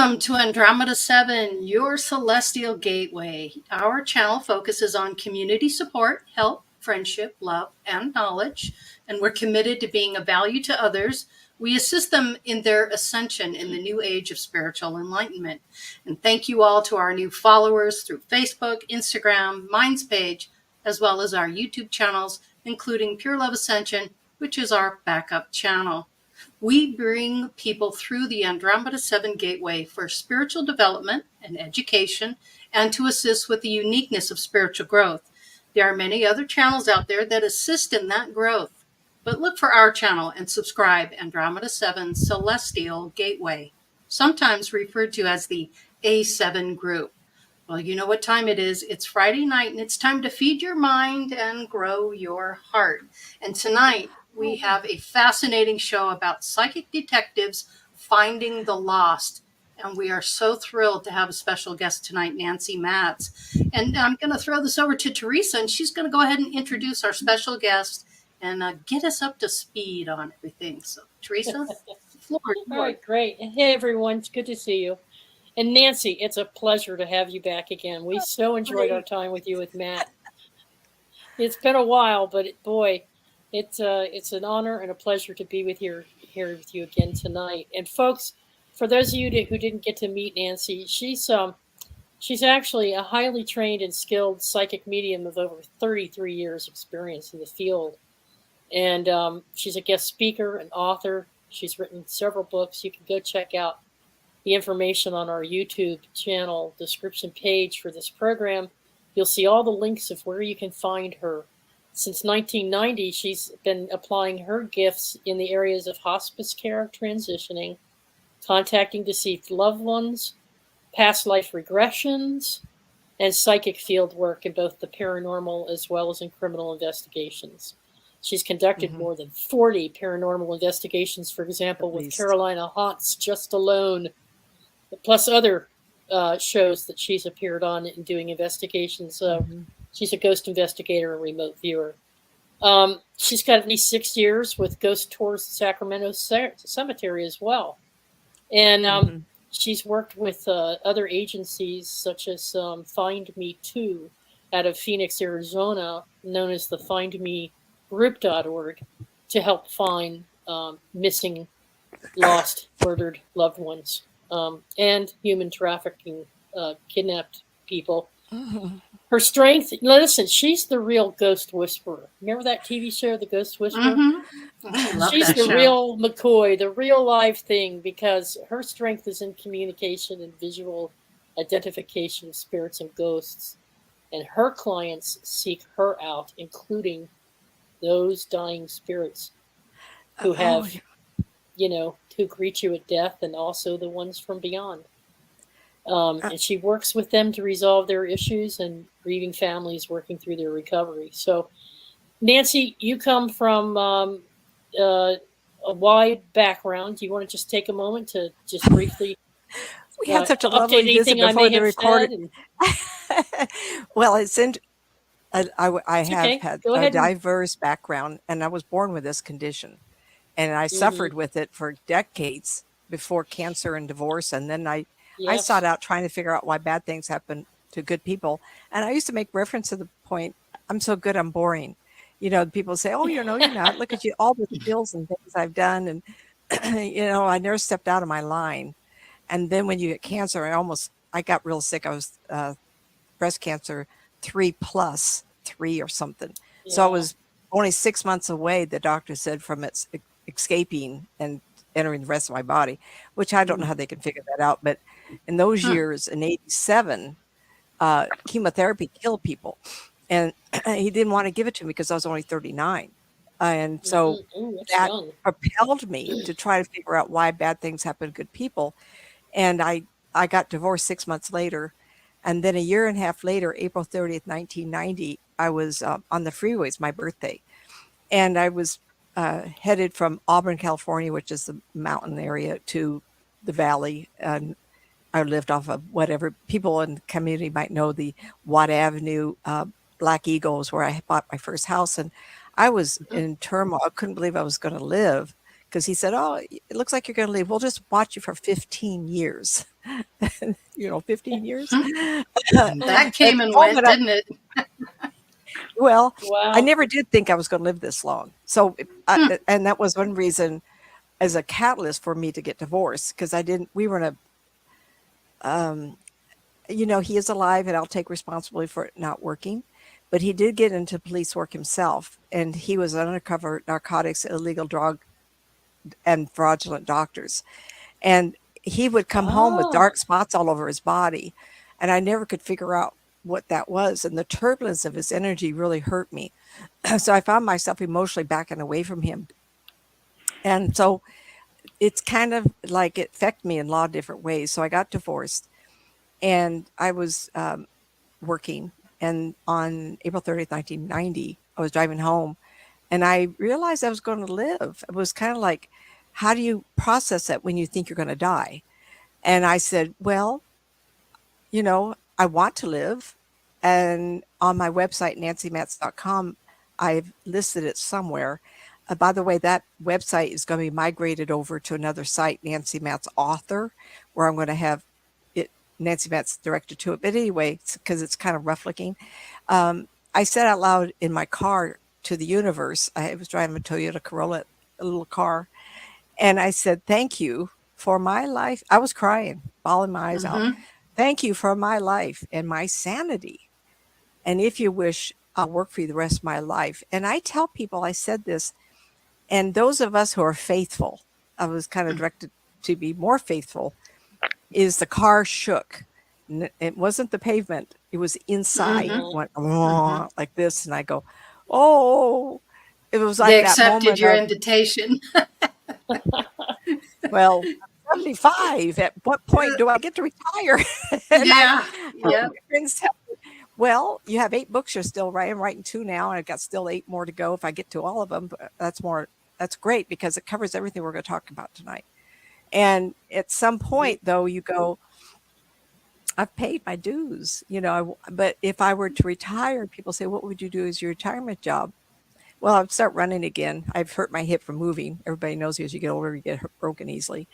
Welcome to Andromeda 7, your celestial gateway. Our channel focuses on community support, help, friendship, love, and knowledge, and we're committed to being of value to others. We assist them in their ascension in the new age of spiritual enlightenment. And thank you all to our new followers through Facebook, Instagram, Minds page, as well as our YouTube channels, including Pure Love Ascension, which is our backup channel. We bring people through the Andromeda 7 gateway for spiritual development and education, and to assist with the uniqueness of spiritual growth. There are many other channels out there that assist in that growth, but look for our channel and subscribe, Andromeda 7 Celestial Gateway, sometimes referred to as the A7 group. Well, you know what time it is. It's Friday night, and it's time to feed your mind and grow your heart. And tonight, we have a fascinating show about psychic detectives finding the lost. And we are so thrilled to have a special guest tonight, Nancy Matz. And I'm going to throw this over to Teresa, and she's going to go ahead and introduce our special guest and get us up to speed on everything. So, Teresa, the floor is yours. All right, great. Hey, everyone. It's good to see you. And Nancy, it's a pleasure to have you back again. We so enjoyed our time with you with Matt. It's been a while, but boy, it's an honor and a pleasure to be here with you again tonight. And folks, for those of you who didn't get to meet Nancy, she's actually a highly trained and skilled psychic medium of over 33 years experience in the field. And she's a guest speaker and author. She's written several books. You can go check out the information on our YouTube channel description page for this program. You'll see all the links of where you can find her. Since 1990, she's been applying her gifts in the areas of hospice care, transitioning, contacting deceased loved ones, past life regressions, and psychic field work in both the paranormal as well as in criminal investigations. She's conducted more than 40 paranormal investigations, for example, with Carolina Haunts just alone, plus other shows that she's appeared on in doing investigations. She's a ghost investigator and remote viewer. She's got at least 6 years with Ghost Tours Sacramento Cemetery as well. And she's worked with other agencies such as Find Me Too out of Phoenix, Arizona, known as the findmegroup.org, to help find missing, lost, murdered loved ones. And human trafficking, kidnapped people. Her strength, listen, she's the real ghost whisperer. Remember that TV show, The Ghost Whisperer? She's the real McCoy, the real live thing, because her strength is in communication and visual identification of spirits and ghosts. And her clients seek her out, including those dying spirits who have, who greet you at death, and also the ones from beyond. And she works with them to resolve their issues and grieving families working through their recovery. So, Nancy, you come from a wide background. Do you want to just take a moment to just briefly we had such a lovely visit before the recording. Well, it's in. I have had a diverse background, and I was born with this condition. And I suffered with it for decades before cancer and divorce. And then I sought out trying to figure out why bad things happen to good people. And I used to make reference to the point, I'm so good, I'm boring. People say, oh, you're not. Look at you, all the skills and things I've done. And, I never stepped out of my line. And then when you get cancer, I got real sick. I was breast cancer 3 or something. Yeah. So I was only 6 months away, the doctor said, from its escaping and entering the rest of my body, which I don't know how they can figure that out. But in those years, in 87, chemotherapy killed people. And he didn't want to give it to me because I was only 39. And so that propelled me to try to figure out why bad things happen to good people. And I got divorced 6 months later. And then a year and a half later, April 30th, 1990, I was on the freeways, my birthday. And I was headed from Auburn, California, which is the mountain area, to the valley. And I lived off of whatever people in the community might know, the Watt Avenue Black Eagles, where I bought my first house. And I was in turmoil. I couldn't believe I was going to live, because he said, "Oh, it looks like you're going to leave. We'll just watch you for 15 years." 15 years. That came and went, didn't it? Well, wow. I never did think I was going to live this long. So, and that was one reason as a catalyst for me to get divorced, because we were in a, he is alive and I'll take responsibility for it not working. But he did get into police work himself, and he was an undercover narcotics, illegal drug, and fraudulent doctors. And he would come home with dark spots all over his body, and I never could figure out what that was. And the turbulence of his energy really hurt me. So I found myself emotionally backing away from him. And so it's kind of like it affected me in a lot of different ways. So I got divorced, and I was working. And on April 30th, 1990, I was driving home, and I realized I was going to live. It was kind of like, how do you process that when you think you're going to die? And I said, well, I want to live. And on my website, nancymatz.com, I've listed it somewhere. By the way, that website is going to be migrated over to another site, Nancy Matz Author, where I'm going to have Nancy Matz directed to it. But anyway, because it's kind of rough looking, I said out loud in my car to the universe, I was driving a Toyota Corolla, a little car, and I said, thank you for my life. I was crying, bawling my eyes out. Thank you for my life and my sanity. And if you wish, I'll work for you the rest of my life. And I tell people, I said this, and those of us who are faithful, I was kind of directed to be more faithful, is the car shook. It wasn't the pavement. It was inside. It went like this. And I go, oh, it was like they that accepted moment your invitation. Well, 75. At what point do I get to retire? Yeah. Well, you have 8 books you're still writing. I'm writing 2 now, and I've got still 8 more to go if I get to all of them. But that's great, because it covers everything we're going to talk about tonight. And at some point, though, you go, I've paid my dues, but if I were to retire, people say, what would you do as your retirement job? Well, I'd start running again. I've hurt my hip from moving. Everybody knows as you get older, you get broken easily.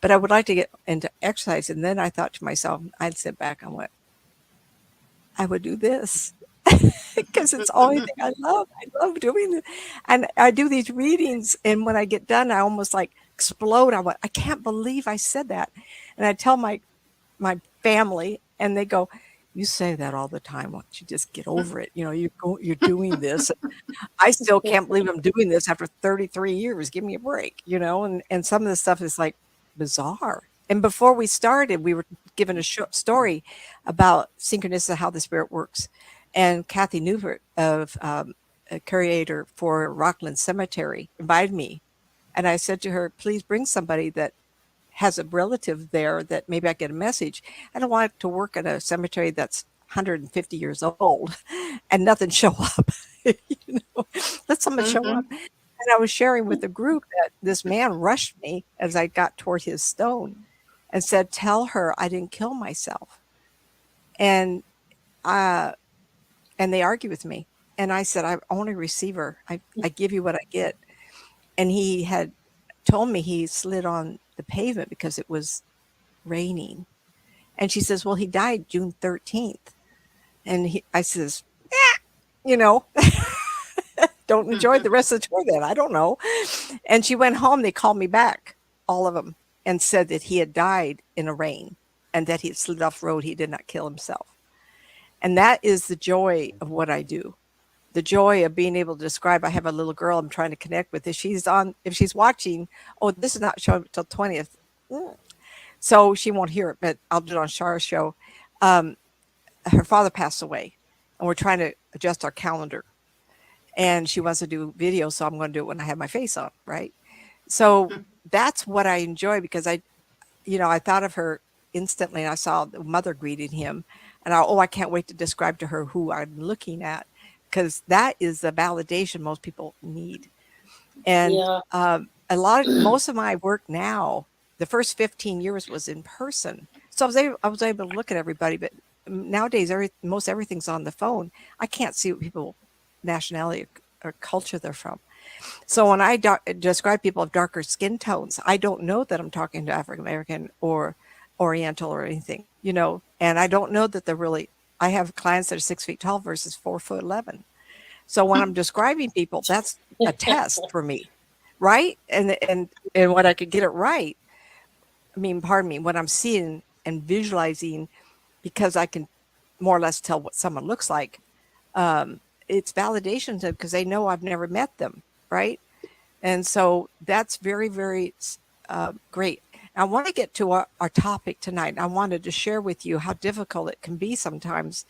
But I would like to get into exercise. And then I thought to myself, I'd sit back and went, I would do this, because it's the only thing I love. I love doing it. And I do these readings, and when I get done, I almost like explode. I went, I can't believe I said that. And I tell my family, and they go, you say that all the time. Why don't you just get over it? You're doing this. I still can't believe I'm doing this after 33 years. Give me a break, and some of the stuff is like bizarre. And before we started, we were given a short story about synchronicity, how the spirit works. And Kathy Newbert, of a curator for Rockland Cemetery, invited me. And I said to her, please bring somebody that has a relative there that maybe I get a message. I don't want to work at a cemetery that's 150 years old and nothing show up. Let someone show up. And I was sharing with the group that this man rushed me as I got toward his stone and said, tell her I didn't kill myself. And they argue with me. And I said, I'm only a receiver. I give you what I get. And he had told me he slid on the pavement because it was raining. And she says, well, he died June 13th. And I says, don't enjoy the rest of the tour then. I don't know. And she went home. They called me back, all of them, and said that he had died in a rain and that he had slid off the road. He did not kill himself. And that is the joy of what I do. The joy of being able to describe. I have a little girl I'm trying to connect with. If she's watching, this is not showing until 20th. So she won't hear it, but I'll do it on Shara's show. Her father passed away, and we're trying to adjust our calendar. And she wants to do video, so I'm going to do it when I have my face on, right? So that's what I enjoy, because I thought of her instantly, and I saw the mother greeting him, and I can't wait to describe to her who I'm looking at, because that is the validation most people need. And most of my work now, the first 15 years was in person, so I was able to look at everybody. But nowadays, everything's on the phone. I can't see what people nationality or culture they're from. So when I describe people of darker skin tones, I don't know that I'm talking to African American or Oriental or anything, and I don't know that they're really, I have clients that are 6 feet tall versus 4'11". So when I'm describing people, that's a test for me, right? And when I could get it right, pardon me, when I'm seeing and visualizing, because I can more or less tell what someone looks like, it's validation to, because they know I've never met them, right? And so that's very, very great. I want to get to our topic tonight. I wanted to share with you how difficult it can be sometimes,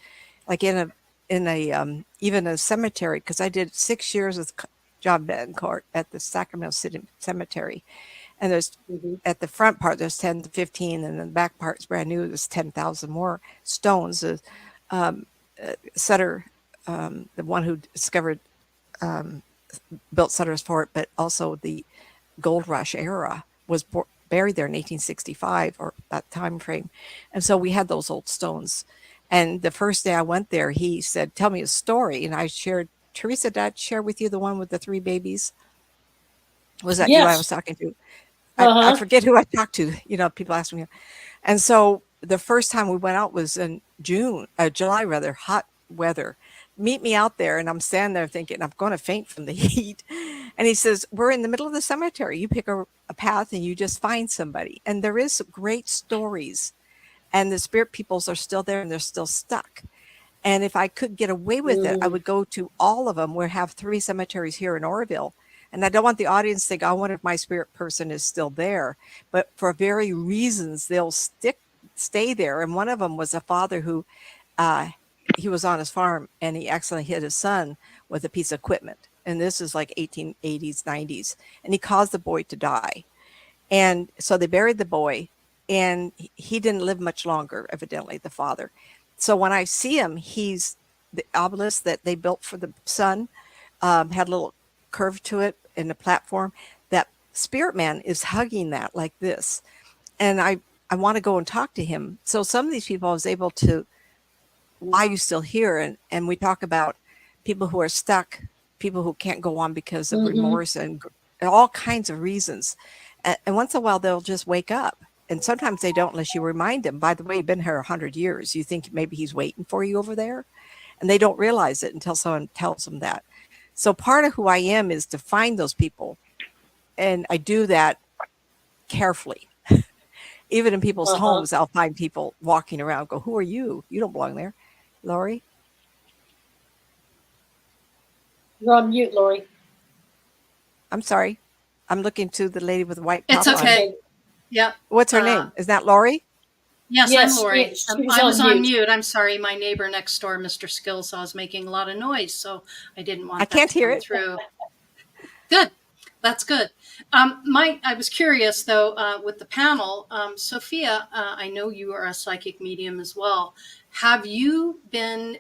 like in a even a cemetery, because I did 6 years with John Betancourt at the Sacramento City Cemetery, and there's at the front part there's 10 to 15, and then the back part's brand new. There's 10,000 more stones. Sutter, the one who discovered built Sutter's Fort, but also the gold rush era, was buried there in 1865 or that time frame. And so we had those old stones. And the first day I went there, he said, "Tell me a story." And I shared, Teresa, did I share with you the one with the 3 babies? Was that you I was talking to? I forget who I talked to. People ask me. And so the first time we went out was in July rather, hot weather. Meet me out there, and I'm standing there thinking I'm going to faint from the heat. And he says, "We're in the middle of the cemetery. You pick a path and you just find somebody." And there is some great stories, and the spirit peoples are still there and they're still stuck. And if I could get away with it, I would go to all of them. We have 3 cemeteries here in Oroville. And I don't want the audience to think, "I wonder if my spirit person is still there." But for very reasons, they'll stay there. And one of them was a father who, he was on his farm and he accidentally hit his son with a piece of equipment. And this is like 1880s, 90s. And he caused the boy to die. And so they buried the boy, and he didn't live much longer, evidently, the father. So when I see him, he's the obelisk that they built for the son, had a little curve to it in the platform. That spirit man is hugging that like this. And I want to go and talk to him. So some of these people I was able to, "Why are you still here?" And we talk about people who are stuck, people who can't go on because of remorse and all kinds of reasons. And once in a while, they'll just wake up. And sometimes they don't unless you remind them, "By the way, you've been here 100 years. You think maybe he's waiting for you over there?" And they don't realize it until someone tells them that. So part of who I am is to find those people. And I do that carefully. Even in people's homes, I'll find people walking around, go, "Who are you? You don't belong there." Lori? You're on mute, Lori. I'm sorry. I'm looking to the lady with the white top. It's okay. On. Yeah. What's her name? Is that Lori? Yes, I'm Lori. I was on mute. I'm sorry. My neighbor next door, Mr. Skillsaw, is making a lot of noise, so I didn't want. I can't hear it through. Good. That's good. I was curious though, with the panel, Sophia, I know you are a psychic medium as well. Have you been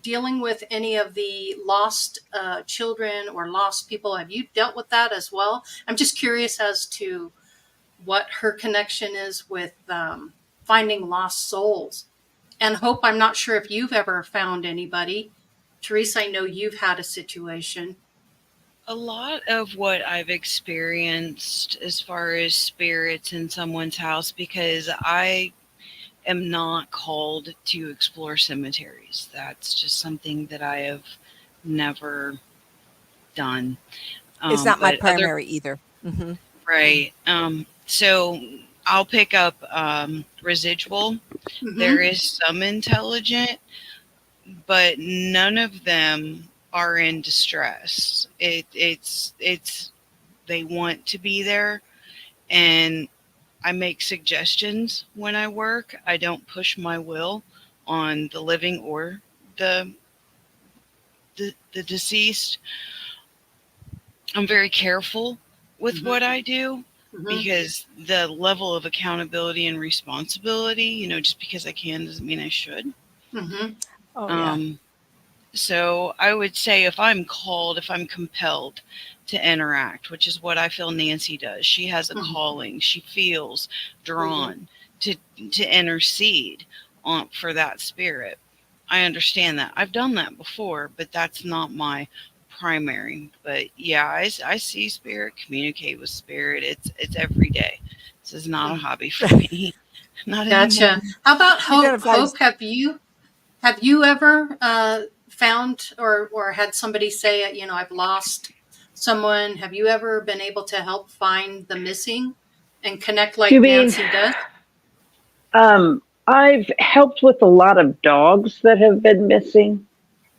dealing with any of the lost children or lost people? Have you dealt with that as well? I'm just curious as to what her connection is with finding lost souls. And Hope, I'm not sure if you've ever found anybody. Teresa, I know you've had a situation. A lot of what I've experienced as far as spirits in someone's house, because I am not called to explore cemeteries. That's just something that I have never done. It's not my primary either. Mm-hmm. Right. So I'll pick up residual. Mm-hmm. There is some intelligent, but none of them are in distress. It's they want to be there, and I make suggestions when I work. I don't push my will on the living or the deceased. I'm very careful with what I do, because the level of accountability and responsibility, just because I can doesn't mean I should. Oh, yeah. So I would say if I'm compelled to interact, which is what I feel Nancy does. She has a calling. She feels drawn to intercede for that spirit. I understand that. I've done that before, but that's not my primary. But yeah, I see spirit, communicate with spirit. It's every day. This is not a hobby for me. Not Gotcha. anymore. How about Hope? Hope, have you ever found or had somebody say, you know, I've lost someone? Have you ever been able to help find the missing and connect like Nancy does? I've helped with a lot of dogs that have been missing.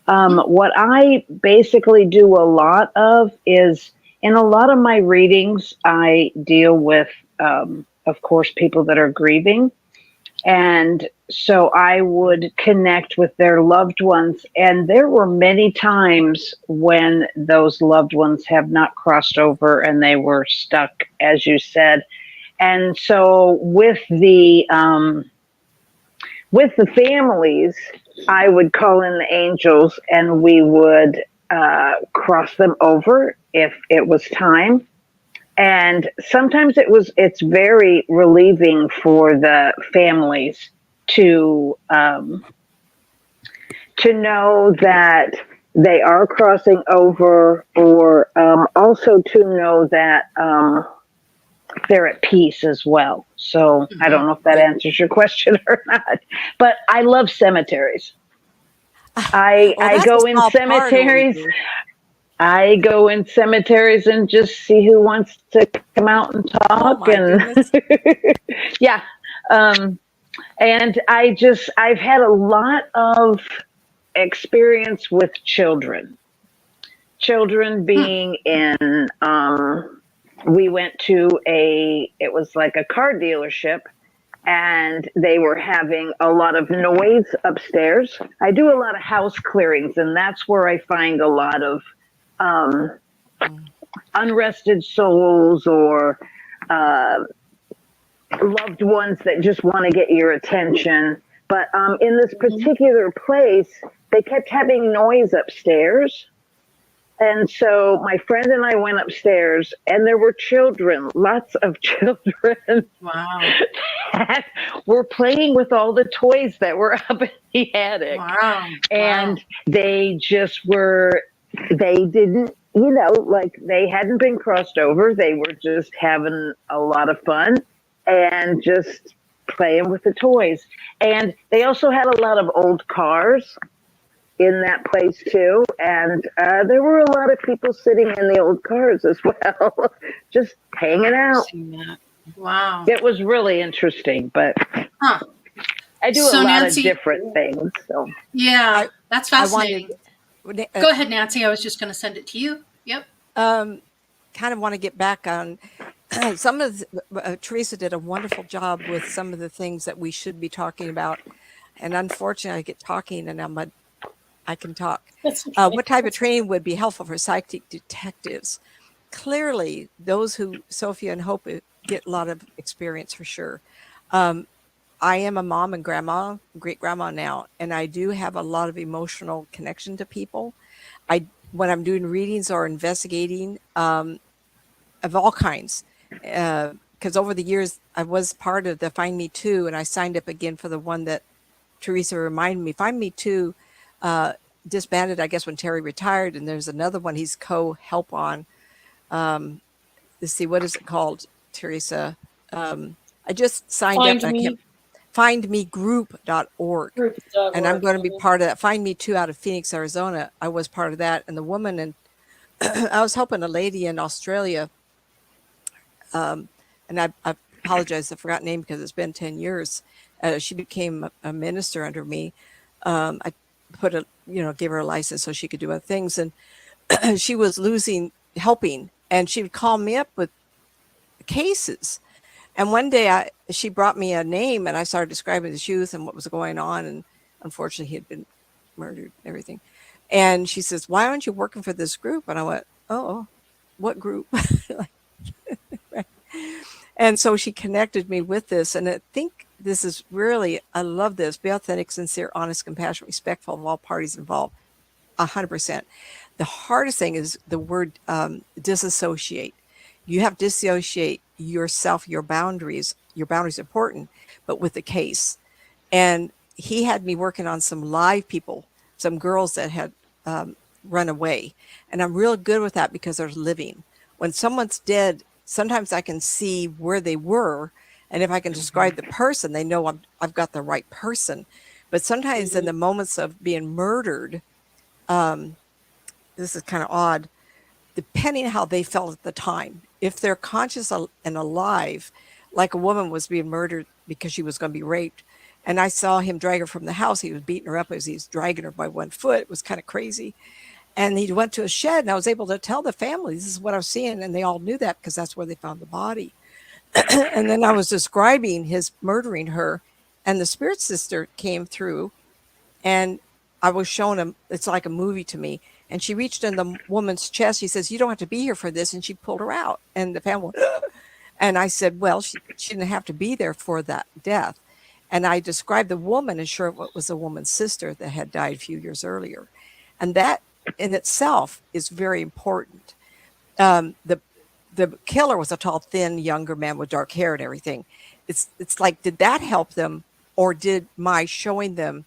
What I basically do a lot of is, in a lot of my readings, I deal with, of course, people that are grieving. And so I would connect with their loved ones. And there were many times when those loved ones have not crossed over and they were stuck, as you said. And so with the families, I would call in the angels and we would cross them over if it was time. And sometimes it's very relieving for the families to know that they are crossing over, or also to know that they're at peace as well. So I don't know if that answers your question or not, but I love cemeteries. I go in cemeteries. I go in cemeteries and just see who wants to come out and talk. Yeah. And I've had a lot of experience with children being in, we went to it was like a car dealership, and they were having a lot of noise upstairs. I do a lot of house clearings, and that's where I find a lot of unrested souls or loved ones that just want to get your attention. But in this particular place, they kept having noise upstairs. And so my friend and I went upstairs, and there were children, lots of children. Wow. That were playing with all the toys that were up in the attic. Wow. And they just were, they didn't, you know, like they hadn't been crossed over. They were just having a lot of fun and just playing with the toys. And they also had a lot of old cars in that place too. And there were a lot of people sitting in the old cars as well, just hanging out. Wow. It was really interesting, but I do a lot Nancy, of different things. So yeah, that's fascinating. Go ahead, Nancy. I was just going to send it to you. Yep. Kind of want to get back on some of Teresa did a wonderful job with some of the things that we should be talking about. And unfortunately, I get talking and I can talk. Okay. What type of training would be helpful for psychic detectives? Clearly, those who Sophia and Hope get a lot of experience for sure. I am a mom and grandma, great grandma now, and I do have a lot of emotional connection to people. When I'm doing readings or investigating of all kinds, because over the years I was part of the Find Me Too, and I signed up again for the one that Teresa reminded me. Find Me Too disbanded, I guess, when Terry retired, and there's another one he's co-help on. Let's see, what is it called, Teresa? I just signed up. I can't findmegroup.org. And I'm going to be part of that. Find Me Too out of Phoenix, Arizona. I was part of that. And the woman, and I was helping a lady in Australia. And I apologize, I forgot her name because it's been 10 years. She became a minister under me. I gave her a license so she could do other things. And she was helping. And she would call me up with cases. And one day she brought me a name, and I started describing his youth and what was going on. And unfortunately, he had been murdered and everything. And she says, "Why aren't you working for this group?" And I went, "Oh, what group?" And so she connected me with this. And I think this is really, I love this. Be authentic, sincere, honest, compassionate, respectful of all parties involved. 100%. The hardest thing is the word disassociate. You have to dissociate yourself, your boundaries. Your boundaries are important, but with the case. And he had me working on some live people, some girls that had run away. And I'm real good with that because they're living. When someone's dead, sometimes I can see where they were. And if I can describe the person, they know I've got the right person. But sometimes in the moments of being murdered, this is kind of odd, depending how they felt at the time. If they're conscious and alive, like a woman was being murdered because she was going to be raped, and I saw him drag her from the house. He was beating her up as he's dragging her by one foot. It was kind of crazy. And he went to a shed, and I was able to tell the family, this is what I was seeing. And they all knew that because that's where they found the body. And then I was describing his murdering her, and the spirit sister came through, and I was showing him, it's like a movie to me. And she reached in the woman's chest. She says, you don't have to be here for this. And she pulled her out. And the family, and I said, well, she didn't have to be there for that death. And I described the woman as sure it was a woman's sister that had died a few years earlier. And that in itself is very important. The killer was a tall, thin, younger man with dark hair and everything. It's like, did that help them? Or did my showing them,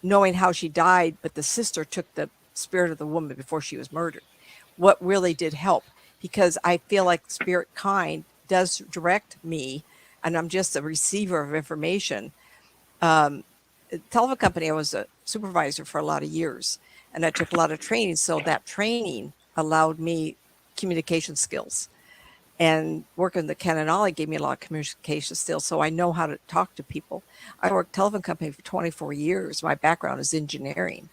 knowing how she died, but the sister took the spirit of the woman before she was murdered? What really did help? Because I feel like spirit kind does direct me, and I'm just a receiver of information. Telephone company, I was a supervisor for a lot of years, and I took a lot of training. So that training allowed me communication skills, and working the Canonali gave me a lot of communication skills. So I know how to talk to people. I worked telephone company for 24 years. My background is engineering.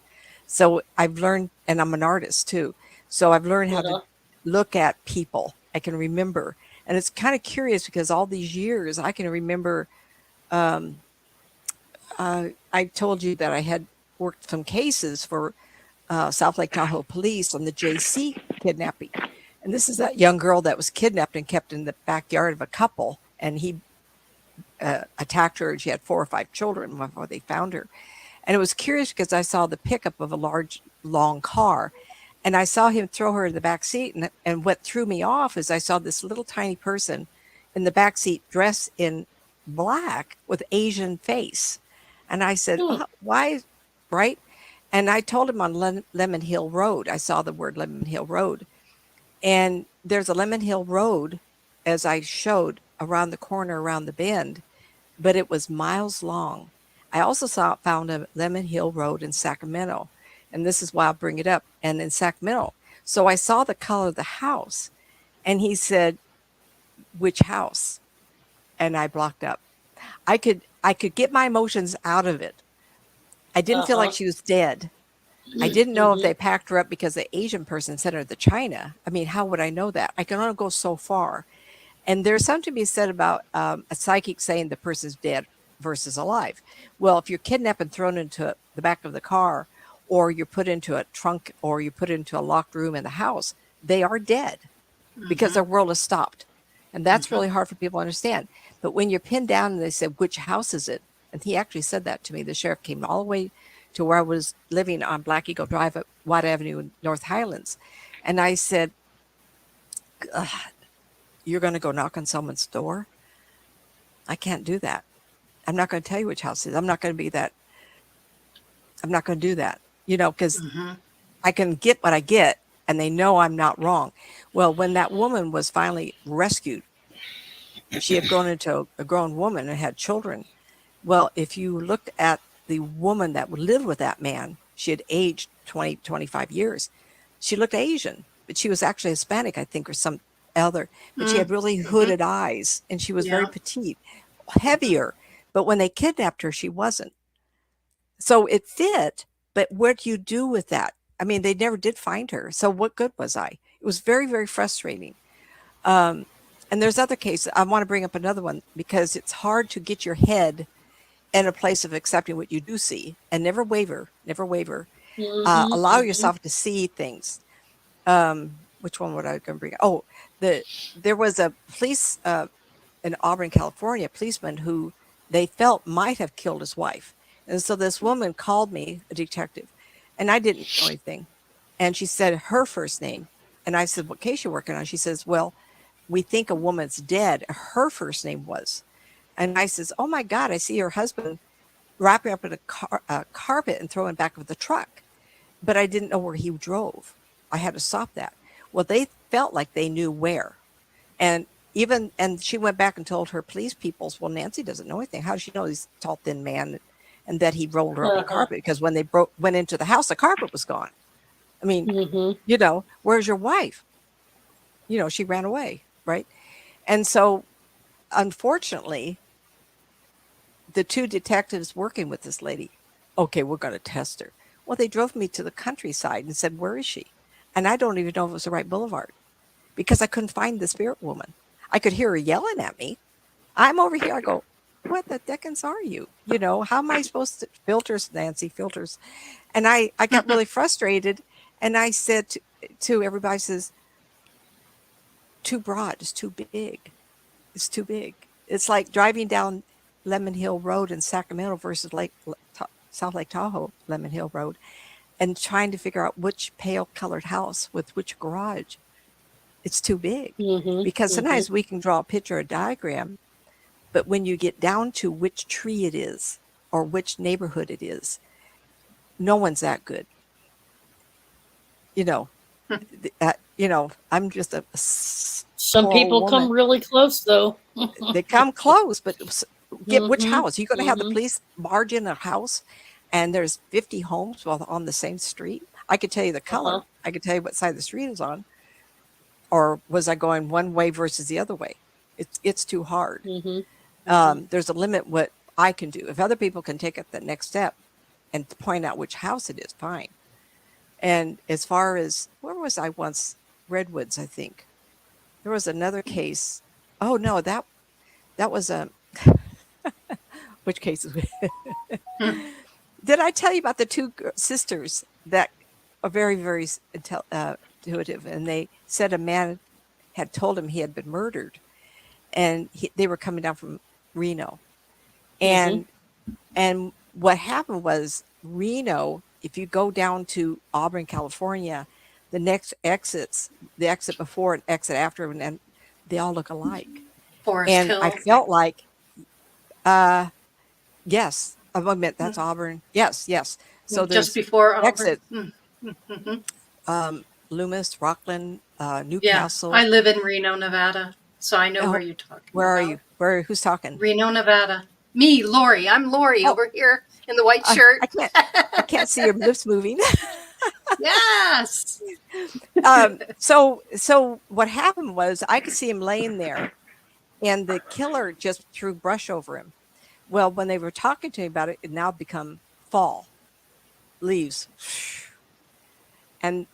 So I've learned, and I'm an artist too. So I've learned how to look at people. I can remember. And it's kind of curious because all these years I can remember, I told you that I had worked some cases for South Lake Tahoe police on the JC kidnapping. And this is that young girl that was kidnapped and kept in the backyard of a couple. And he attacked her, and she had 4 or 5 children before they found her. And it was curious because I saw the pickup of a large, long car, and I saw him throw her in the back seat. And what threw me off is I saw this little tiny person in the back seat dressed in black with Asian face. And I said, why? Right. And I told him on Lemon Hill Road, I saw the word Lemon Hill Road. And there's a Lemon Hill Road, as I showed, around the corner, around the bend, but it was miles long. I also found a Lemon Hill Road in Sacramento, and this is why I'll bring it up, and in Sacramento. So I saw the color of the house, and he said, which house? And I blocked up. I could get my emotions out of it. I didn't feel like she was dead. I didn't know if they packed her up because the Asian person sent her to China. I mean, how would I know that? I can only go so far. And there's something to be said about a psychic saying the person's dead versus alive. Well, if you're kidnapped and thrown into the back of the car, or you're put into a trunk, or you put into a locked room in the house, they are dead because their world has stopped. And that's really hard for people to understand. But when you're pinned down and they said, which house is it? And he actually said that to me. The sheriff came all the way to where I was living on Black Eagle Drive at White Avenue in North Highlands. And I said, you're going to go knock on someone's door? I can't do that. I'm not going to tell you which house it is. I'm not going to be that. I'm not going to do that, because I can get what I get, and they know I'm not wrong. Well, when that woman was finally rescued, she had grown into a grown woman and had children. Well, if you looked at the woman that lived with that man, she had aged 20, 25 years. She looked Asian, but she was actually Hispanic, I think, or some other. But she had really hooded eyes, and she was very petite, heavier. But when they kidnapped her, she wasn't. So it fit, but what do you do with that? I mean, they never did find her. So what good was I? It was very, very frustrating. And there's other cases. I want to bring up another one because it's hard to get your head in a place of accepting what you do see, and never waver. Allow yourself to see things. Which one would I going to bring? Oh, there was a police in Auburn, California, policeman who they felt might have killed his wife. And so this woman called me, a detective, and I didn't know anything. And she said her first name. And I said, what case you working on? She says, well, we think a woman's dead. Her first name was. And I says, oh my God, I see her husband wrapping up in a carpet and throwing back of the truck. but I didn't know where he drove. I had to stop that. Well, they felt like they knew where. And she went back and told her police peoples, well, Nancy doesn't know anything. How does she know he's a tall, thin man and that he rolled her up the carpet? Because when they went into the house, the carpet was gone. I mean, where's your wife? She ran away, right? And so, unfortunately, the two detectives working with this lady, okay, we're going to test her. Well, they drove me to the countryside and said, where is she? And I don't even know if it was the right boulevard because I couldn't find the spirit woman. I could hear her yelling at me. I'm over here. I go, what the dickens are you? How am I supposed to filters, Nancy, filters? And I got really frustrated. And I said to everybody, says, too broad. It's too big. It's too big. It's like driving down Lemon Hill Road in Sacramento versus South Lake Tahoe, Lemon Hill Road, and trying to figure out which pale colored house with which garage. It's too big because sometimes we can draw a picture, a diagram, but when you get down to which tree it is or which neighborhood it is, no one's that good. I'm just a some people come really close though. They come close, but get which house? You're going to have the police barge in a house and there's 50 homes on the same street. I could tell you the color. I could tell you what side the street is on. Or was I going one way versus the other way? It's too hard. There's a limit what I can do. If other people can take it the next step and point out which house it is, fine. And as far as, where was I once? Redwoods, I think. There was another case. Oh, no, that was a... Which case is it? Did I tell you about the two sisters that are very, very intuitive? And they said a man had told him he had been murdered. And they were coming down from Reno. And what happened was Reno, if you go down to Auburn, California, the next exits, the exit before and exit after, and they all look alike. Forest and Hill. I felt like, yes, I meant that's Auburn. Yes. So there's just before Auburn. Exit. Loomis, Rockland, Newcastle. Yeah, I live in Reno, Nevada, so I know where you're talking. Where are you? Who's talking? Reno, Nevada. Me, Lori. I'm Lori over here in the white shirt. I can't see your lips moving. Yes. So what happened was I could see him laying there, and the killer just threw brush over him. Well, when they were talking to me about it, it now become fall, leaves, and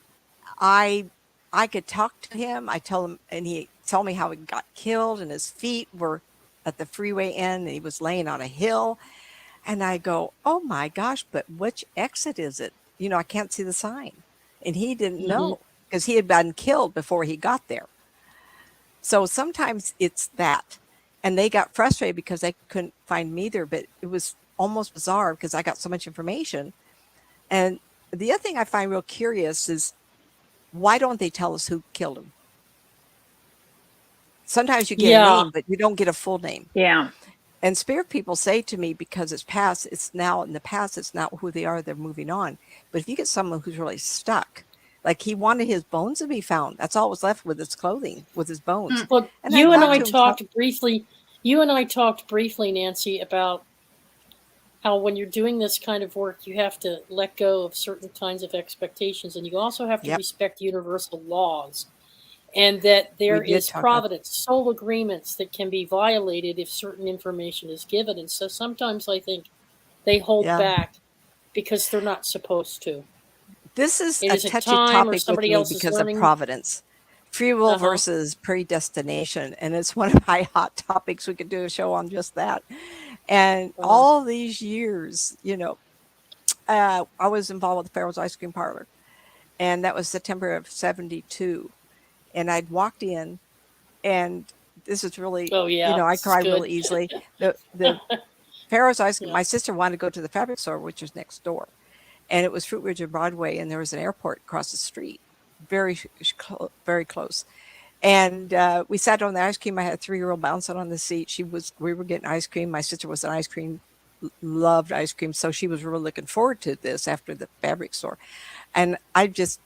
I could talk to him. I tell him, and he told me how he got killed, and his feet were at the freeway end, and he was laying on a hill. And I go, oh my gosh, but which exit is it? I can't see the sign. And he didn't know because he had been killed before he got there. So sometimes it's that. And they got frustrated because they couldn't find me there, but it was almost bizarre because I got so much information. And the other thing I find real curious is, why don't they tell us who killed him? Sometimes you get a name, but you don't get a full name. Yeah. And spirit people say to me, because it's past, it's now in the past, it's not who they are, they're moving on. But if you get someone who's really stuck, like he wanted his bones to be found. That's all was left with his clothing, with his bones. Well, you and I talked briefly, Nancy, about how when you're doing this kind of work, you have to let go of certain kinds of expectations. And you also have to respect universal laws. And that there is providence, soul agreements that can be violated if certain information is given. And so sometimes I think they hold back because they're not supposed to. This is a touchy topic with me because of providence. Free will versus predestination. And it's one of my hot topics. We could do a show on just that. And all these years, I was involved with the Pharaoh's Ice Cream Parlor. And that was September of 1972. And I'd walked in, and this is really, I cry really easily. The Pharaoh's Ice Cream, my sister wanted to go to the fabric store, which was next door. And it was Fruit Ridge and Broadway, and there was an airport across the street, very close. And we sat on the ice cream. I had a 3-year-old bouncing on the seat. We were getting ice cream. My sister was an ice cream, loved ice cream. So she was really looking forward to this after the fabric store. And I just,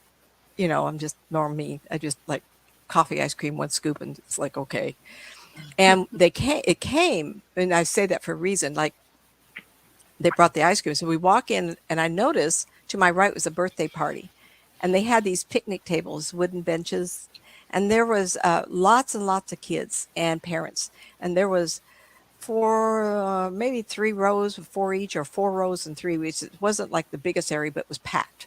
I'm just normal me. I just like coffee, ice cream, one scoop, and it's like, okay. And it came, and I say that for a reason, like they brought the ice cream. So we walk in and I notice to my right was a birthday party, and they had these picnic tables, wooden benches, and there was lots and lots of kids and parents. And there was maybe 3 rows of 4 each, or 4 rows and 3 each. It wasn't like the biggest area, but it was packed.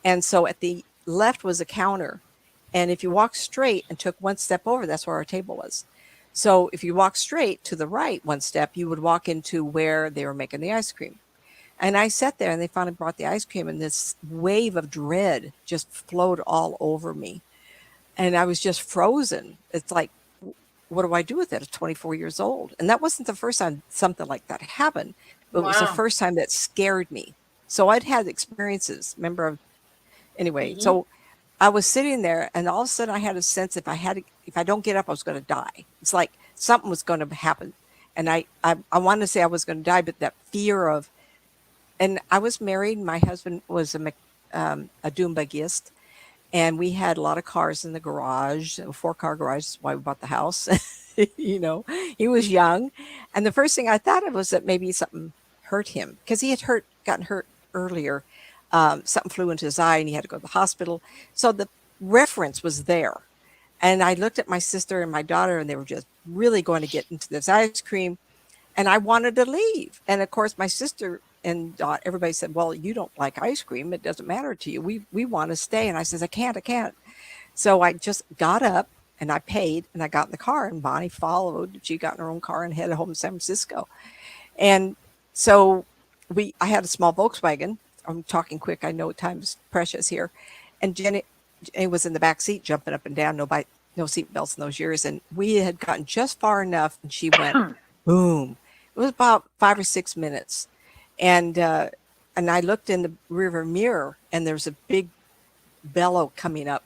And so at the left was a counter. And if you walk straight and took one step over, that's where our table was. So if you walk straight to the right one step, you would walk into where they were making the ice cream. And I sat there and they finally brought the ice cream, and this wave of dread just flowed all over me. And I was just frozen. It's like, what do I do with it at 24 years old? And that wasn't the first time something like that happened, but it was the first time that scared me. So I'd had experiences, anyway. Mm-hmm. So I was sitting there, and all of a sudden I had a sense if I don't get up, I was going to die. It's like something was going to happen. And I wanted to say I was going to die, but that fear of, and I was married. My husband was a doom buggyist, and we had a lot of cars in the garage, a 4-car garage. That's why we bought the house. He was young. And the first thing I thought of was that maybe something hurt him, because he had gotten hurt earlier. Something flew into his eye and he had to go to the hospital. So the reference was there. And I looked at my sister and my daughter, and they were just really going to get into this ice cream. And I wanted to leave. And of course, my sister and everybody said, well, you don't like ice cream. It doesn't matter to you. We want to stay. And I said, I can't. So I just got up and I paid, and I got in the car, and Bonnie followed. She got in her own car and headed home to San Francisco. And so I had a small Volkswagen. I'm talking quick. I know time is precious here. And Jenny was in the back seat jumping up and down, no seat belts in those years. And we had gotten just far enough, and she went, boom. It was about 5 or 6 minutes. And I looked in the rearview mirror, and there's a big bellow coming up,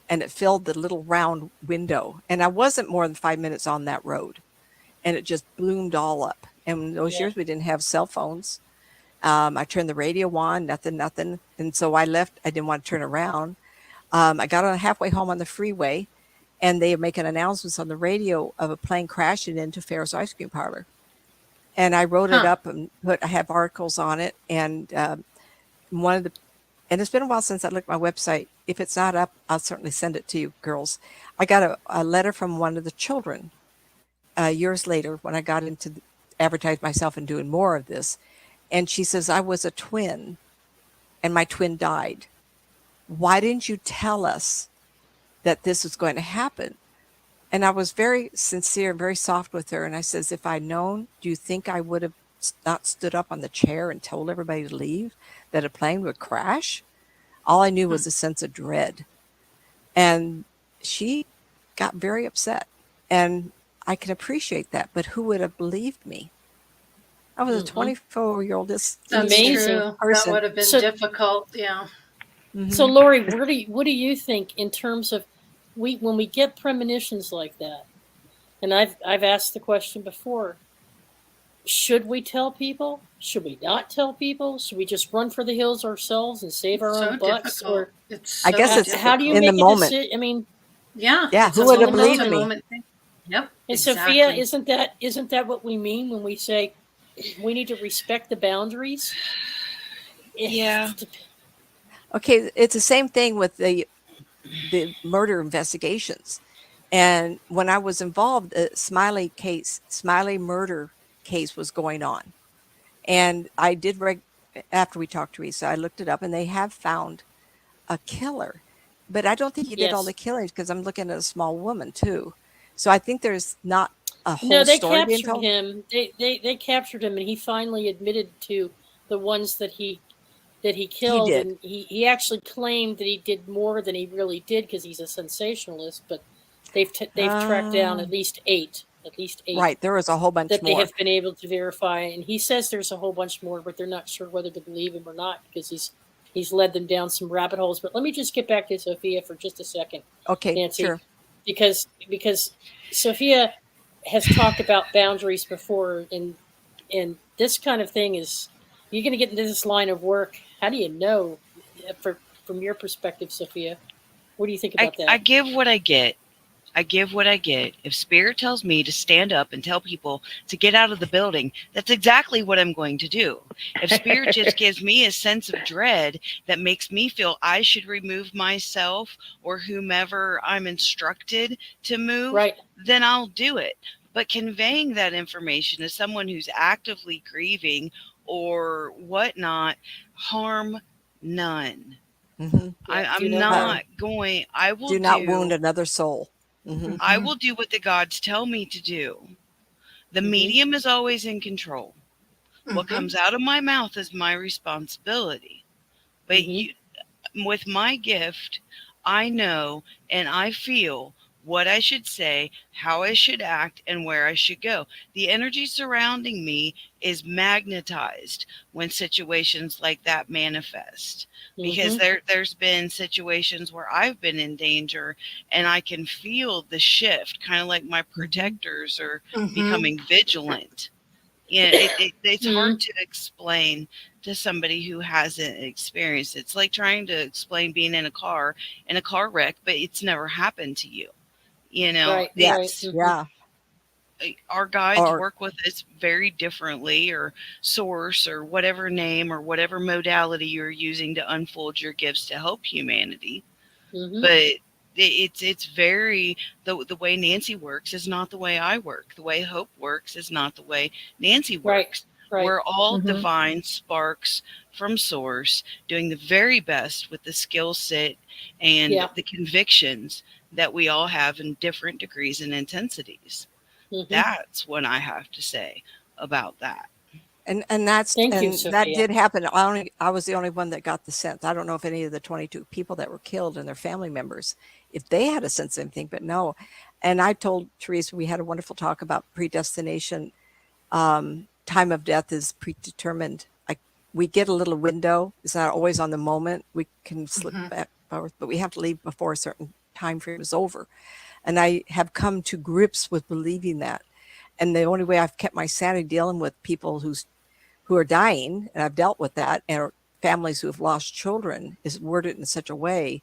and it filled the little round window. And I wasn't more than 5 minutes on that road, and it just bloomed all up. And in those years, we didn't have cell phones. I turned the radio on, nothing. And so I left. I didn't want to turn around. I got on halfway home on the freeway, and they were making announcements on the radio of a plane crashing into Farrah's Ice Cream Parlor. And I wrote it up and I have articles on it. And and it's been a while since I looked at my website. If it's not up, I'll certainly send it to you, girls. I got a letter from one of the children years later when I got into advertise myself and doing more of this. And she says, I was a twin and my twin died. Why didn't you tell us that this was going to happen? And I was very sincere, very soft with her. And I says, if I'd known, do you think I would have not stood up on the chair and told everybody to leave, that a plane would crash? All I knew was a sense of dread. And she got very upset. And I can appreciate that. But who would have believed me? I was a 24-year-old. That's amazing person. That would have been difficult. Yeah. Mm-hmm. So, Lori, what do you think in terms of when we get premonitions like that? And I've asked the question before. Should we tell people? Should we not tell people? Should we just run for the hills ourselves and save our own butts? Or I guess it's how do you in make the moment. I mean, yeah. Who would have believed me? Yep. And Sophia, isn't that what we mean when we say we need to respect the boundaries? Yeah. Okay, it's the same thing with the murder investigations. And when I was involved, the Smiley murder case was going on. And I did, after we talked to Teresa, I looked it up, and they have found a killer. But I don't think he did all the killings, because I'm looking at a small woman too. So I think there's not a whole story being told. They captured him, and he finally admitted to the ones that he killed. And he actually claimed that he did more than he really did, because he's a sensationalist. But they've tracked down at least eight. Right, there was a whole bunch that more they have been able to verify, and he says there's a whole bunch more, but they're not sure whether to believe him or not, because he's led them down some rabbit holes. But let me just get back to Sophia for just a second. Okay, Nancy, sure. Because Sophia has talked about boundaries before, and this kind of thing is, you're going to get into this line of work. How do you know? For from your perspective, Sophia. What do you think about that? I give what I get. I give what I get. If spirit tells me to stand up and tell people to get out of the building, that's exactly what I'm going to do. If spirit just gives me a sense of dread that makes me feel I should remove myself or whomever I'm instructed to move, then I'll do it. But conveying that information to someone who's actively grieving or whatnot, harm none. Mm-hmm. I'm not going. I will do not wound another soul. Mm-hmm. I will do what the gods tell me to do. The medium is always in control. What comes out of my mouth is my responsibility. But with my gift, I know and I feel what I should say, how I should act, and where I should go. The energy surrounding me is magnetized when situations like that manifest. Because there's been situations where I've been in danger and I can feel the shift, kind of like my protectors are becoming vigilant. Yeah, it's hard to explain to somebody who hasn't experienced it. It's like trying to explain being in a car wreck, but it's never happened to you. You know, our guides work with us very differently, or source, or whatever name or whatever modality you're using to unfold your gifts to help humanity. But it's very, the way Nancy works is not the way I work. The way Hope works is not the way Nancy works. We're all divine sparks from source, doing the very best with the skill set and the convictions that we all have in different degrees and intensities. That's what I have to say about that. And that did happen. I was the only one that got the sense. I don't know if any of the 22 people that were killed and their family members, if they had a sense of anything, but no. And I told Teresa, we had a wonderful talk about predestination. Time of death is predetermined. We get a little window. It's not always on the moment. We can slip back, but we have to leave before a certain time frame is over. And I have come to grips with believing that. And the only way I've kept my sanity dealing with people who are dying, and I've dealt with that, and families who have lost children, is worded in such a way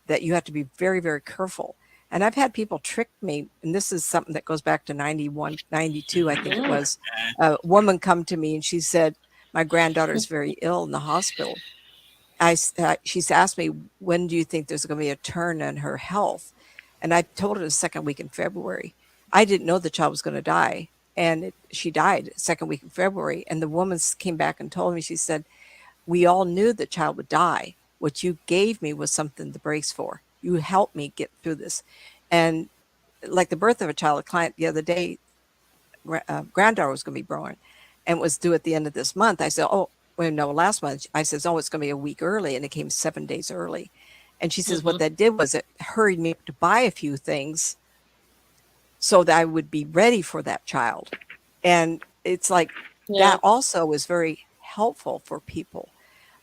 that you have to be very, very careful. And I've had people trick me, and this is something that goes back to 91, 92, I think it was. A woman come to me and she said, my granddaughter is very ill in the hospital. She's asked me, when do you think there's going to be a turn in her health? And I told her the second week in February. I didn't know the child was going to die. And she died second week in February. And the woman came back and told me, she said, we all knew the child would die. What you gave me was something to brace for. You helped me get through this. And like the birth of a child, a client the other day, granddaughter was going to be born and was due at the end of this month. I said, last month. I said, it's going to be a week early. And it came 7 days early. And she says, what that did was it hurried me to buy a few things so that I would be ready for that child. And it's like, that also is very helpful for people.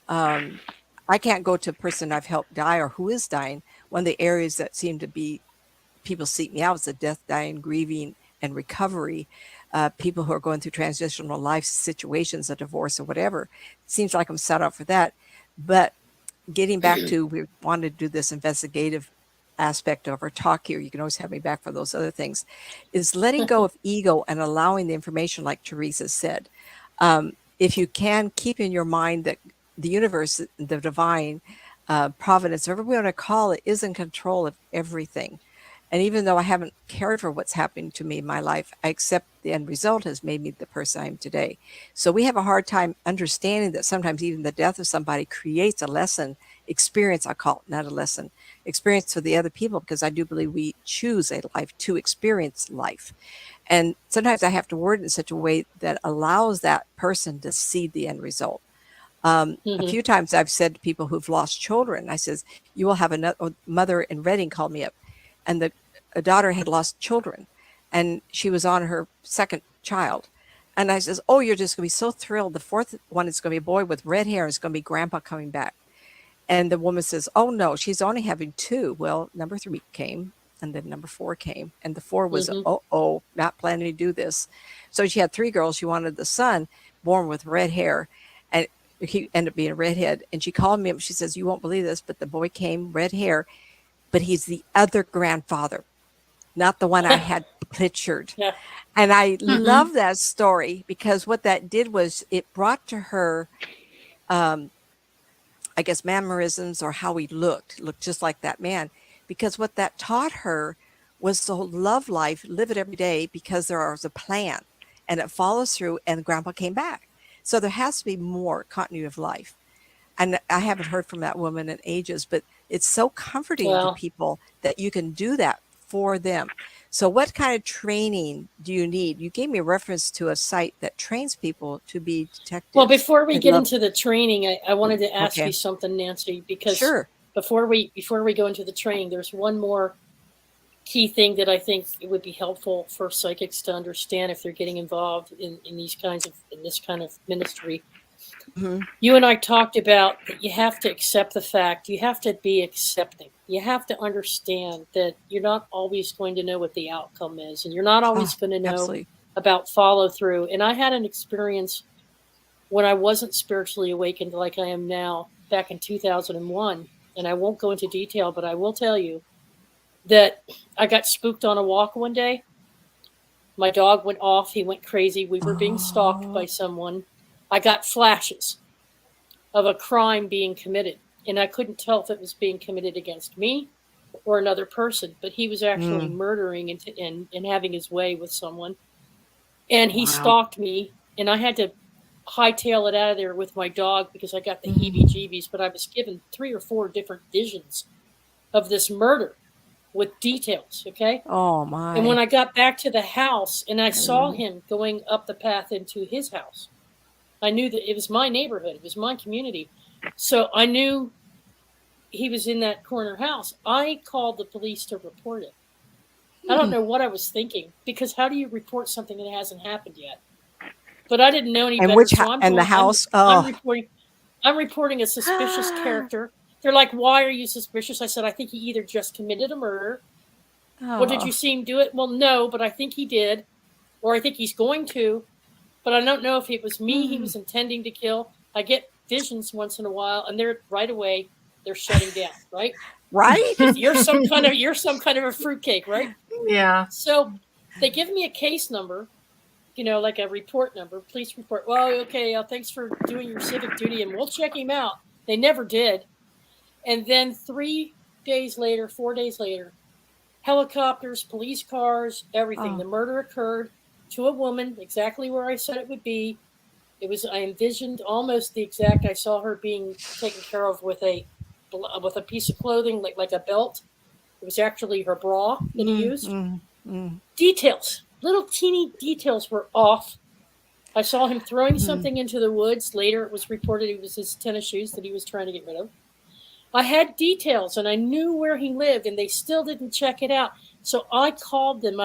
I can't go to a person I've helped die or who is dying. One of the areas that seem to be, people seek me out is the death, dying, grieving, and recovery. People who are going through transitional life situations, a divorce or whatever. It seems like I'm set up for that. But getting back to, we wanted to do this investigative aspect of our talk here, you can always have me back for those other things, is letting go of ego and allowing the information, like Teresa said. If you can, keep in your mind that the universe, the divine providence, whatever we want to call it, is in control of everything. And even though I haven't cared for what's happening to me in my life, I accept the end result has made me the person I am today. So we have a hard time understanding that sometimes even the death of somebody creates a lesson, experience, I call it, not a lesson, experience for the other people, because I do believe we choose a life to experience life. And sometimes I have to word it in such a way that allows that person to see the end result. A few times I've said to people who've lost children, I says, you will have a mother in Reading called me up, and a daughter had lost children, and she was on her second child. And I says, oh, you're just going to be so thrilled. The fourth one is going to be a boy with red hair. It's going to be grandpa coming back. And the woman says, oh, no, she's only having two. Well, number 3 came, and then number 4 came. And the 4 was, not planning to do this. So she had 3 girls. She wanted the son born with red hair. And He ended up being a redhead. And she called me up. She says, you won't believe this, but the boy came, red hair, but he's the other grandfather, not the one I had pictured. Yeah. And I love that story because what that did was it brought to her, I guess, mannerisms or how he looked just like that man. Because what that taught her was to love life, live it every day, because there was a plan and it follows through, and grandpa came back. So there has to be more continuity of life. And I haven't heard from that woman in ages, but it's so comforting to people that you can do that for them. So what kind of training do you need? You gave me a reference to a site that trains people to be detectives. Well, before we get into the training, I wanted to ask you something, Nancy, because before we go into the training, there's one more key thing that I think it would be helpful for psychics to understand if they're getting involved in this kind of ministry. Mm-hmm. You and I talked about that you have to accept the fact, you have to be accepting. You have to understand that you're not always going to know what the outcome is, and you're not always going to know about follow through. And I had an experience when I wasn't spiritually awakened like I am now back in 2001. And I won't go into detail, but I will tell you that I got spooked on a walk one day. My dog went off. He went crazy. We were being stalked by someone. I got flashes of a crime being committed, and I couldn't tell if it was being committed against me or another person, but he was actually murdering and having his way with someone. And he stalked me, and I had to hightail it out of there with my dog because I got the heebie-jeebies, but I was given 3 or 4 different visions of this murder with details, okay? Oh, my. And when I got back to the house and I saw him going up the path into his house, I knew that it was my neighborhood. It was my community. So I knew he was in that corner house. I called the police to report it. I don't know what I was thinking, because how do you report something that hasn't happened yet? But I didn't know any better. I'm reporting a suspicious character. They're like, why are you suspicious? I said, I think he either just committed a murder. Well, did you see him do it? Well, no, but I think he did. Or I think he's going to. But I don't know if it was me he was intending to kill. I get visions once in a while, and they're right away, they're shutting down, right? Right? You're some kind of a fruitcake, right? Yeah. So they give me a case number, like a report number, police report. Well, okay, thanks for doing your civic duty, and we'll check him out. They never did. And then 4 days later, helicopters, police cars, everything. The murder occurred to a woman, exactly where I said it would be. I envisioned almost the exact, I saw her being taken care of with a piece of clothing, like a belt. It was actually her bra that he used. Details, little teeny details were off. I saw him throwing something into the woods. Later, it was reported it was his tennis shoes that he was trying to get rid of. I had details, and I knew where he lived, and they still didn't check it out. So I called them.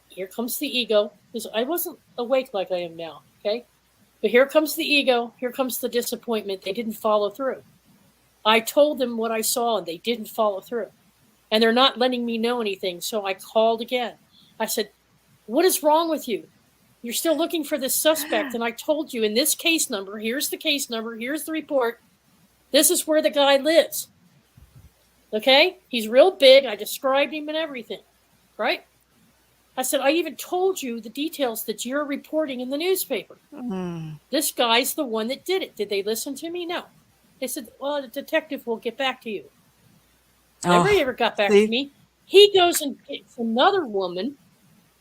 Here comes the ego, because I wasn't awake like I am now, okay? But here comes the ego. Here comes the disappointment. They didn't follow through. I told them what I saw, and they didn't follow through. And they're not letting me know anything, so I called again. I said, what is wrong with you? You're still looking for this suspect, and I told you in this case number, here's the case number, here's the report. This is where the guy lives. Okay? He's real big. I described him and everything. Right? I said, I even told you the details that you're reporting in the newspaper. This guy's the one that did it. Did they listen to me? No. They said, well, the detective will get back to you. Nobody ever got back to me. He goes and gets another woman.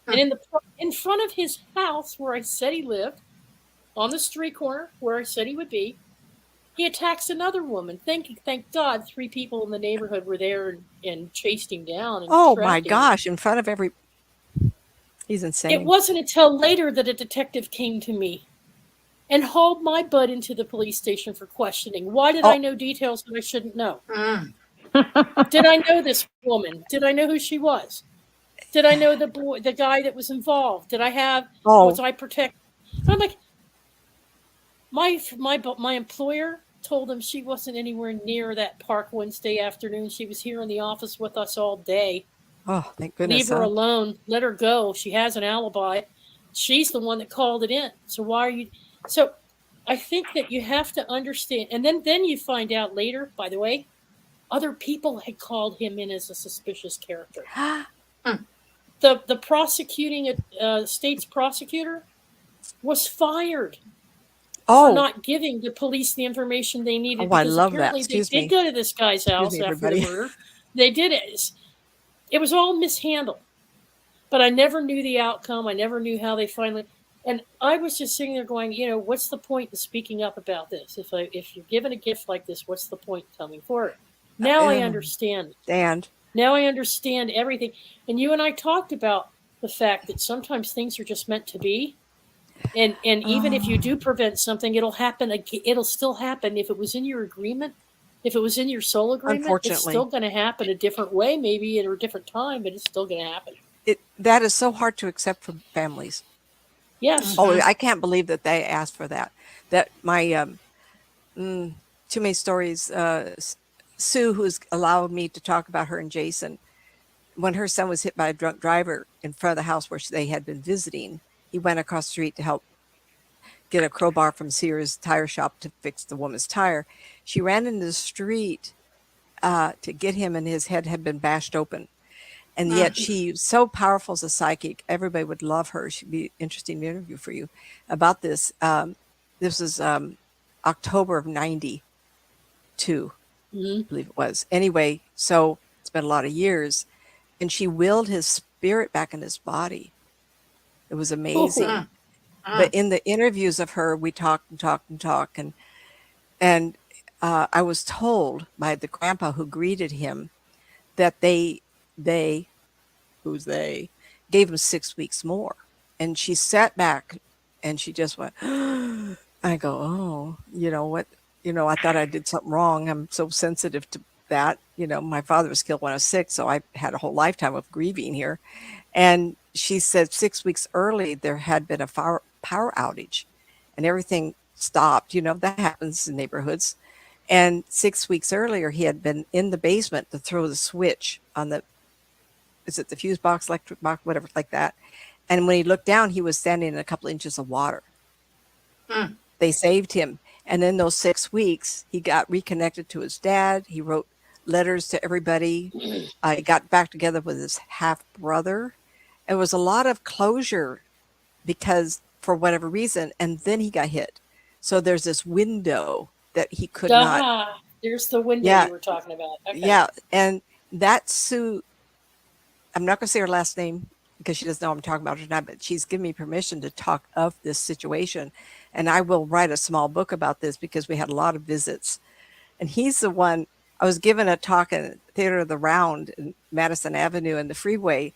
And in front of his house where I said he lived, on the street corner where I said he would be, he attacks another woman. Thank God 3 people in the neighborhood were there and chased him down. And my gosh, in front of he's insane. It wasn't until later that a detective came to me and hauled my butt into the police station for questioning. Why did I know details that I shouldn't know? Did I know this woman? Did I know who she was? Did I know the guy that was involved? Did I have, was I protected? I'm like, my employer told him she wasn't anywhere near that park Wednesday afternoon. She was here in the office with us all day. Oh, thank goodness. Leave her alone. Let her go. She has an alibi. She's the one that called it in. So why are you? So I think that you have to understand, and then you find out later, by the way, other people had called him in as a suspicious character. The prosecuting state's prosecutor was fired for not giving the police the information they needed. Oh, I love that. Apparently they did go to this guy's house after the murder. They did it. It was all mishandled. But I never knew the outcome. I never knew how they finally. And I was just sitting there going, what's the point in speaking up about this? If you're given a gift like this, what's the point in coming forward? Now I understand. Now I understand everything. And you and I talked about the fact that sometimes things are just meant to be. And even if you do prevent something, it'll happen. It'll still happen if it was in your agreement. If it was in your soul agreement, it's still going to happen a different way, maybe at a different time, but it's still going to happen. That is so hard to accept from families. Yes. Oh, I can't believe that they asked for that. That my too many stories. Sue, who's allowed me to talk about her and Jason, when her son was hit by a drunk driver in front of the house where they had been visiting, he went across the street to help get a crowbar from Sears tire shop to fix the woman's tire. She ran into the street to get him, and his head had been bashed open. And yet she's so powerful as a psychic. Everybody would love her. She'd be interesting to interview for you about this. This is October of 92, I believe it was. Anyway, so it's been a lot of years. And she willed his spirit back in his body. It was amazing. But in the interviews of her, we talked and talked and talked. And I was told by the grandpa who greeted him that they gave him 6 weeks more. And she sat back and she just went, I go, oh, what? I thought I did something wrong. I'm so sensitive to that. My father was killed when I was 6, so I had a whole lifetime of grieving here. And she said 6 weeks early, there had been a power outage and everything stopped. That happens in neighborhoods. And 6 weeks earlier, he had been in the basement to throw the switch on the fuse box, electric box, whatever, like that. And when he looked down, he was standing in a couple inches of water. They saved him. And in those 6 weeks, he got reconnected to his dad. He wrote letters to everybody. He got back together with his half brother. It was a lot of closure because for whatever reason, and then he got hit. So there's this window that he could not. There's the window you were talking about. Okay. Yeah. And that Sue, I'm not going to say her last name because she doesn't know I'm talking about her now, but she's given me permission to talk of this situation. And I will write a small book about this because we had a lot of visits. And he's the one, I was given a talk in Theater of the Round in Madison Avenue and the freeway.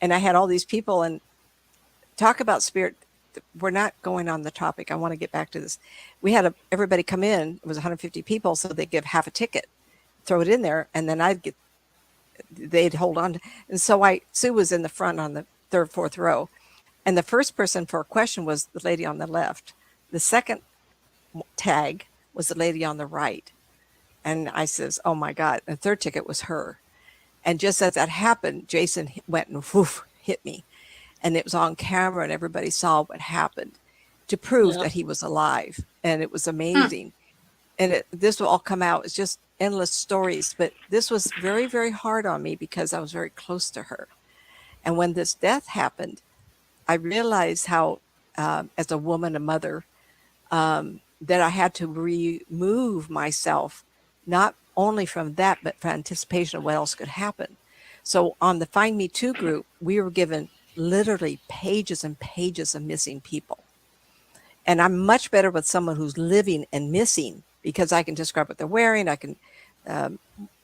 And I had all these people and talk about spirit. We're not going on the topic. I want to get back to this. We had everybody come in. It was 150 people. So they give half a ticket, throw it in there. And then they'd hold on. And so Sue was in the front on the third, fourth row. And the first person for a question was the lady on the left. The second tag was the lady on the right. And I says, oh my God. The third ticket was her. And just as that happened, Jason went and hit me. And it was on camera and everybody saw what happened to prove that he was alive. And it was amazing. And this will all come out. It's just endless stories. But this was very, very hard on me because I was very close to her. And when this death happened, I realized how, as a woman, a mother, that I had to remove myself, not only from that, but for anticipation of what else could happen. So on the Find Me Too group, we were given literally pages and pages of missing people. And I'm much better with someone who's living and missing because I can describe what they're wearing. I can,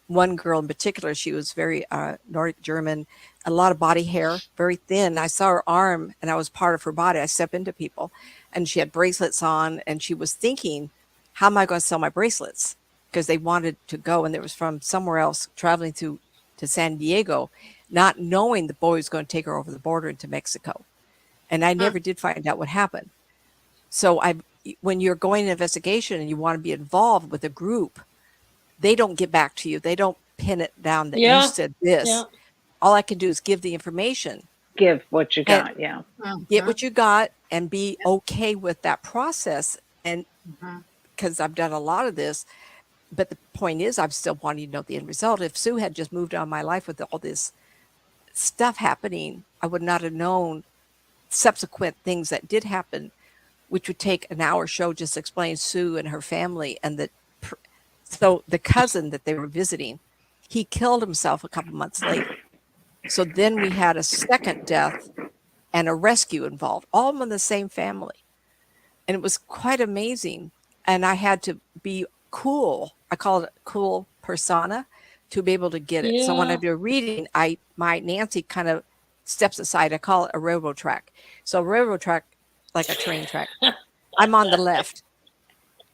one girl in particular, she was very Nordic German, a lot of body hair, very thin. I saw her arm and I was part of her body. I step into people and she had bracelets on and she was thinking, how am I going to sell my bracelets? Because they wanted to go and it was from somewhere else traveling to San Diego, not knowing the boy was going to take her over the border into Mexico. And I never did find out what happened. So when you're going to investigation and you want to be involved with a group, they don't get back to you. They don't pin it down that you said this. Yeah. All I can do is give the information. Give what you got, Get what you got and be okay with that process. And because I've done a lot of this. But the point is, I'm still wanting to know the end result. If Sue had just moved on my life with all this stuff happening, I would not have known subsequent things that did happen, which would take an hour show just to explain Sue and her family. And so the cousin that they were visiting, he killed himself a couple months later. So then we had a second death and a rescue involved, all in the same family. And it was quite amazing. And I had to be cool. I call it cool persona to be able to get it. So when I do a reading, my Nancy kind of steps aside. I call it a railroad track. So a railroad track, like a train track, I'm on the left.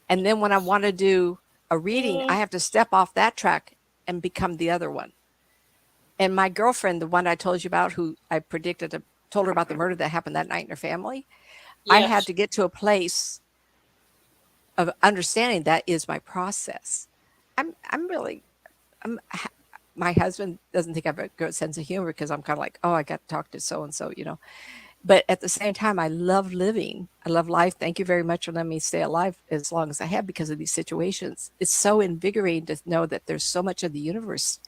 And then when I want to do a reading, I have to step off that track and become the other one. And my girlfriend, the one I told you about, who I told her about the murder that happened that night in her family, I had to get to a place of understanding that is my process. My husband doesn't think I have a good sense of humor because I'm kind of like, oh, I got to talk to so-and-so, but at the same time, I love living. I love life. Thank you very much for letting me stay alive as long as I have because of these situations. It's so invigorating to know that there's so much of the universe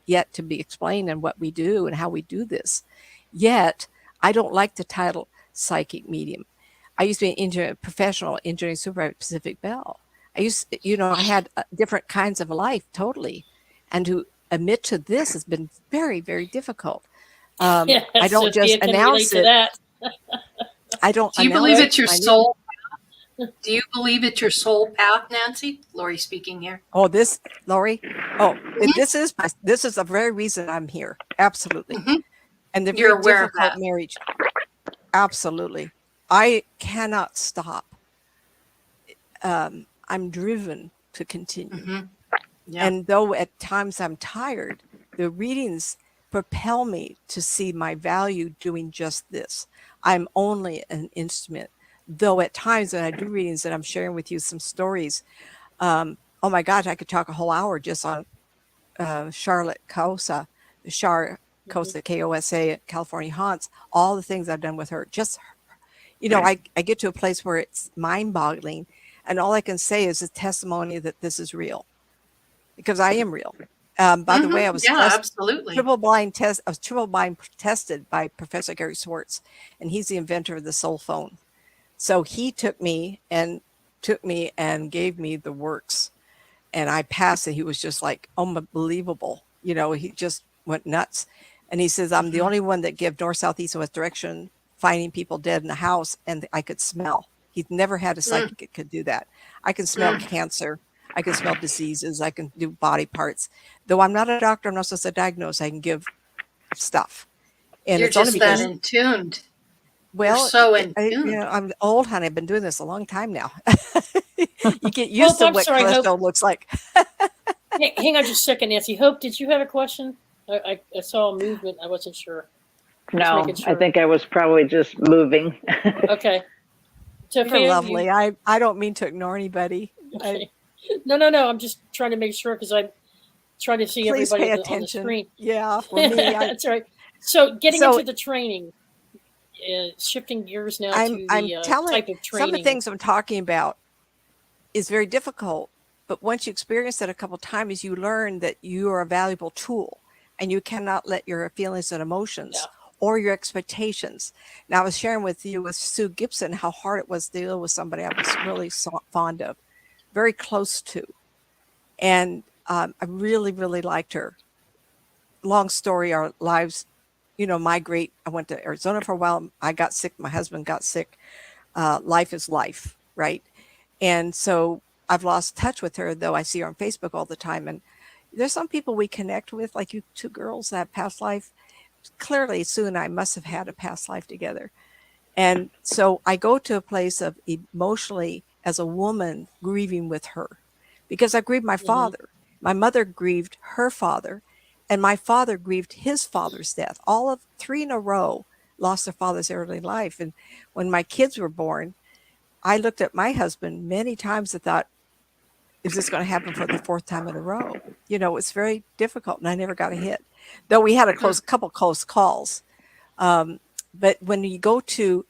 yet to be explained and what we do and how we do this. Yet, I don't like the title psychic medium. I used to be an professional engineering supervisor at Pacific Bell. I had different kinds of life totally. And to admit to this has been very, very difficult. I don't just announce it. I don't. Do you believe it's your soul? Do you believe it's your soul path, Nancy? Lori speaking here. Oh, Lori. Oh, this is the very reason I'm here. Absolutely. And the very difficult marriage. Absolutely. I cannot stop. I'm driven to continue. And though at times I'm tired, the readings propel me to see my value doing just this. I'm only an instrument. Though at times when I do readings and I'm sharing with you some stories, oh my gosh, I could talk a whole hour just on Charlotte Kosa, Kosa, Kosa, California Haunts, all the things I've done with her. Just, I get to a place where it's mind-boggling, and all I can say is a testimony that this is real, because I am real. By the way, I was triple blind tested by Professor Gary Swartz, and he's the inventor of the soul phone. So he took me and gave me the works, and I passed, and he was just like unbelievable. He just went nuts. And he says, I'm the only one that give north, south, east, and west direction, finding people dead in the house, and I could smell. He'd never had a psychic that could do that. I can smell cancer. I can smell diseases. I can do body parts. Though I'm not a doctor, I'm not supposed to diagnose. I can give stuff. And You're just that in tuned. Well, you're so in tune. I'm old, honey. I've been doing this a long time now. You get used to what cholesterol looks like. Hey, hang on just a second, Nancy. Hope, did you have a question? I saw a movement. I wasn't sure. No, I think I was probably just moving. Okay. So you're lovely. I don't mean to ignore anybody. Okay. No. I'm just trying to make sure because I'm trying to see everybody on the screen. Yeah, for me. That's right. So getting into the training, shifting gears now to the type of training. Some of the things I'm talking about is very difficult, but once you experience it a couple of times, you learn that you are a valuable tool, and you cannot let your feelings and emotions or your expectations. Now, I was sharing with you with Sue Gibson how hard it was to deal with somebody I was really fond of, very close to. And I really, really liked her. Long story, our lives, migrate. I went to Arizona for a while. I got sick. My husband got sick. Life is life, right? And so I've lost touch with her, though I see her on Facebook all the time. And there's some people we connect with, like you two girls that have past life. Clearly, Sue and I must have had a past life together. And so I go to a place of emotionally, as a woman, grieving with her. Because I grieved my father. My mother grieved her father. And my father grieved his father's death. All of 3 in a row lost their father's early life. And when my kids were born, I looked at my husband many times and thought, is this going to happen for the 4th time in a row? It's very difficult, and I never got a hit. Though we had a couple close calls. But when you go to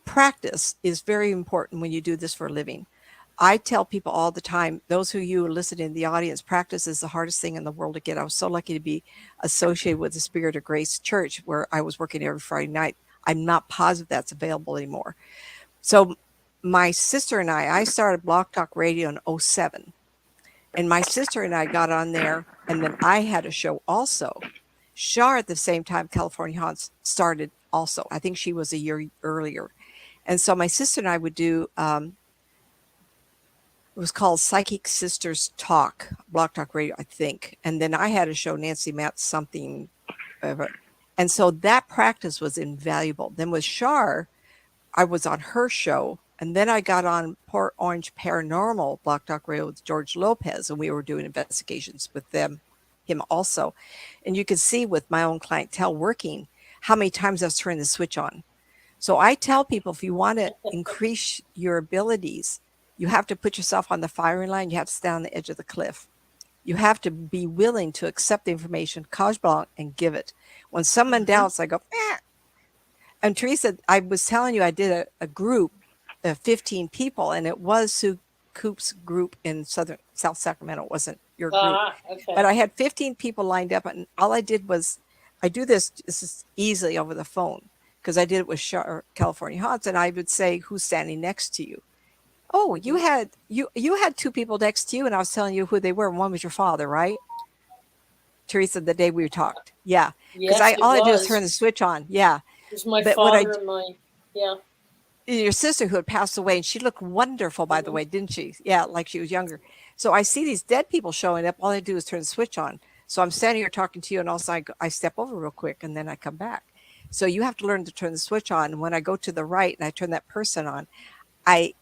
practice is very important when you do this for a living. I tell people all the time, those who you listen in the audience, practice is the hardest thing in the world to get. I was so lucky to be associated with the Spirit of Grace Church, where I was working every Friday night. I'm not positive that's available anymore. So my sister and I started Block Talk Radio in 2007. And my sister and I got on there, and then I had a show also. Shar, at the same time, California Haunts started also. I think she was a year earlier. And so my sister and I would do, it was called Psychic Sisters Talk, Block Talk Radio, I think. And then I had a show, Nancy Matz something. And so that practice was invaluable. Then with Shar, I was on her show. And then I got on Port Orange Paranormal, Block Talk Radio with George Lopez, and we were doing investigations with him also. And you could see with my own clientele working how many times I've turned the switch on. So I tell people, if you want to increase your abilities, you have to put yourself on the firing line. You have to stand on the edge of the cliff. You have to be willing to accept the information, cause blanc, and give it. When someone doubts, I go, eh. And Teresa, I was telling you, I did a group of 15 people, and it was Sue Coop's group in South Sacramento. It wasn't your group. Okay. But I had 15 people lined up, and all I did was, I do this is easily over the phone, because I did it with California Haunts, and I would say, who's standing next to you? Oh, you had two people next to you, and I was telling you who they were. One was your father, right? Teresa, the day we talked. Yeah. Because all I did was turn the switch on. Yeah. It was my father and my, your sister who had passed away, and she looked wonderful, by the way, didn't she? Yeah, like she was younger. So I see these dead people showing up. All I do is turn the switch on. So I'm standing here talking to you, and also I step over real quick, and then I come back. So you have to learn to turn the switch on. And when I go to the right and I turn that person on, I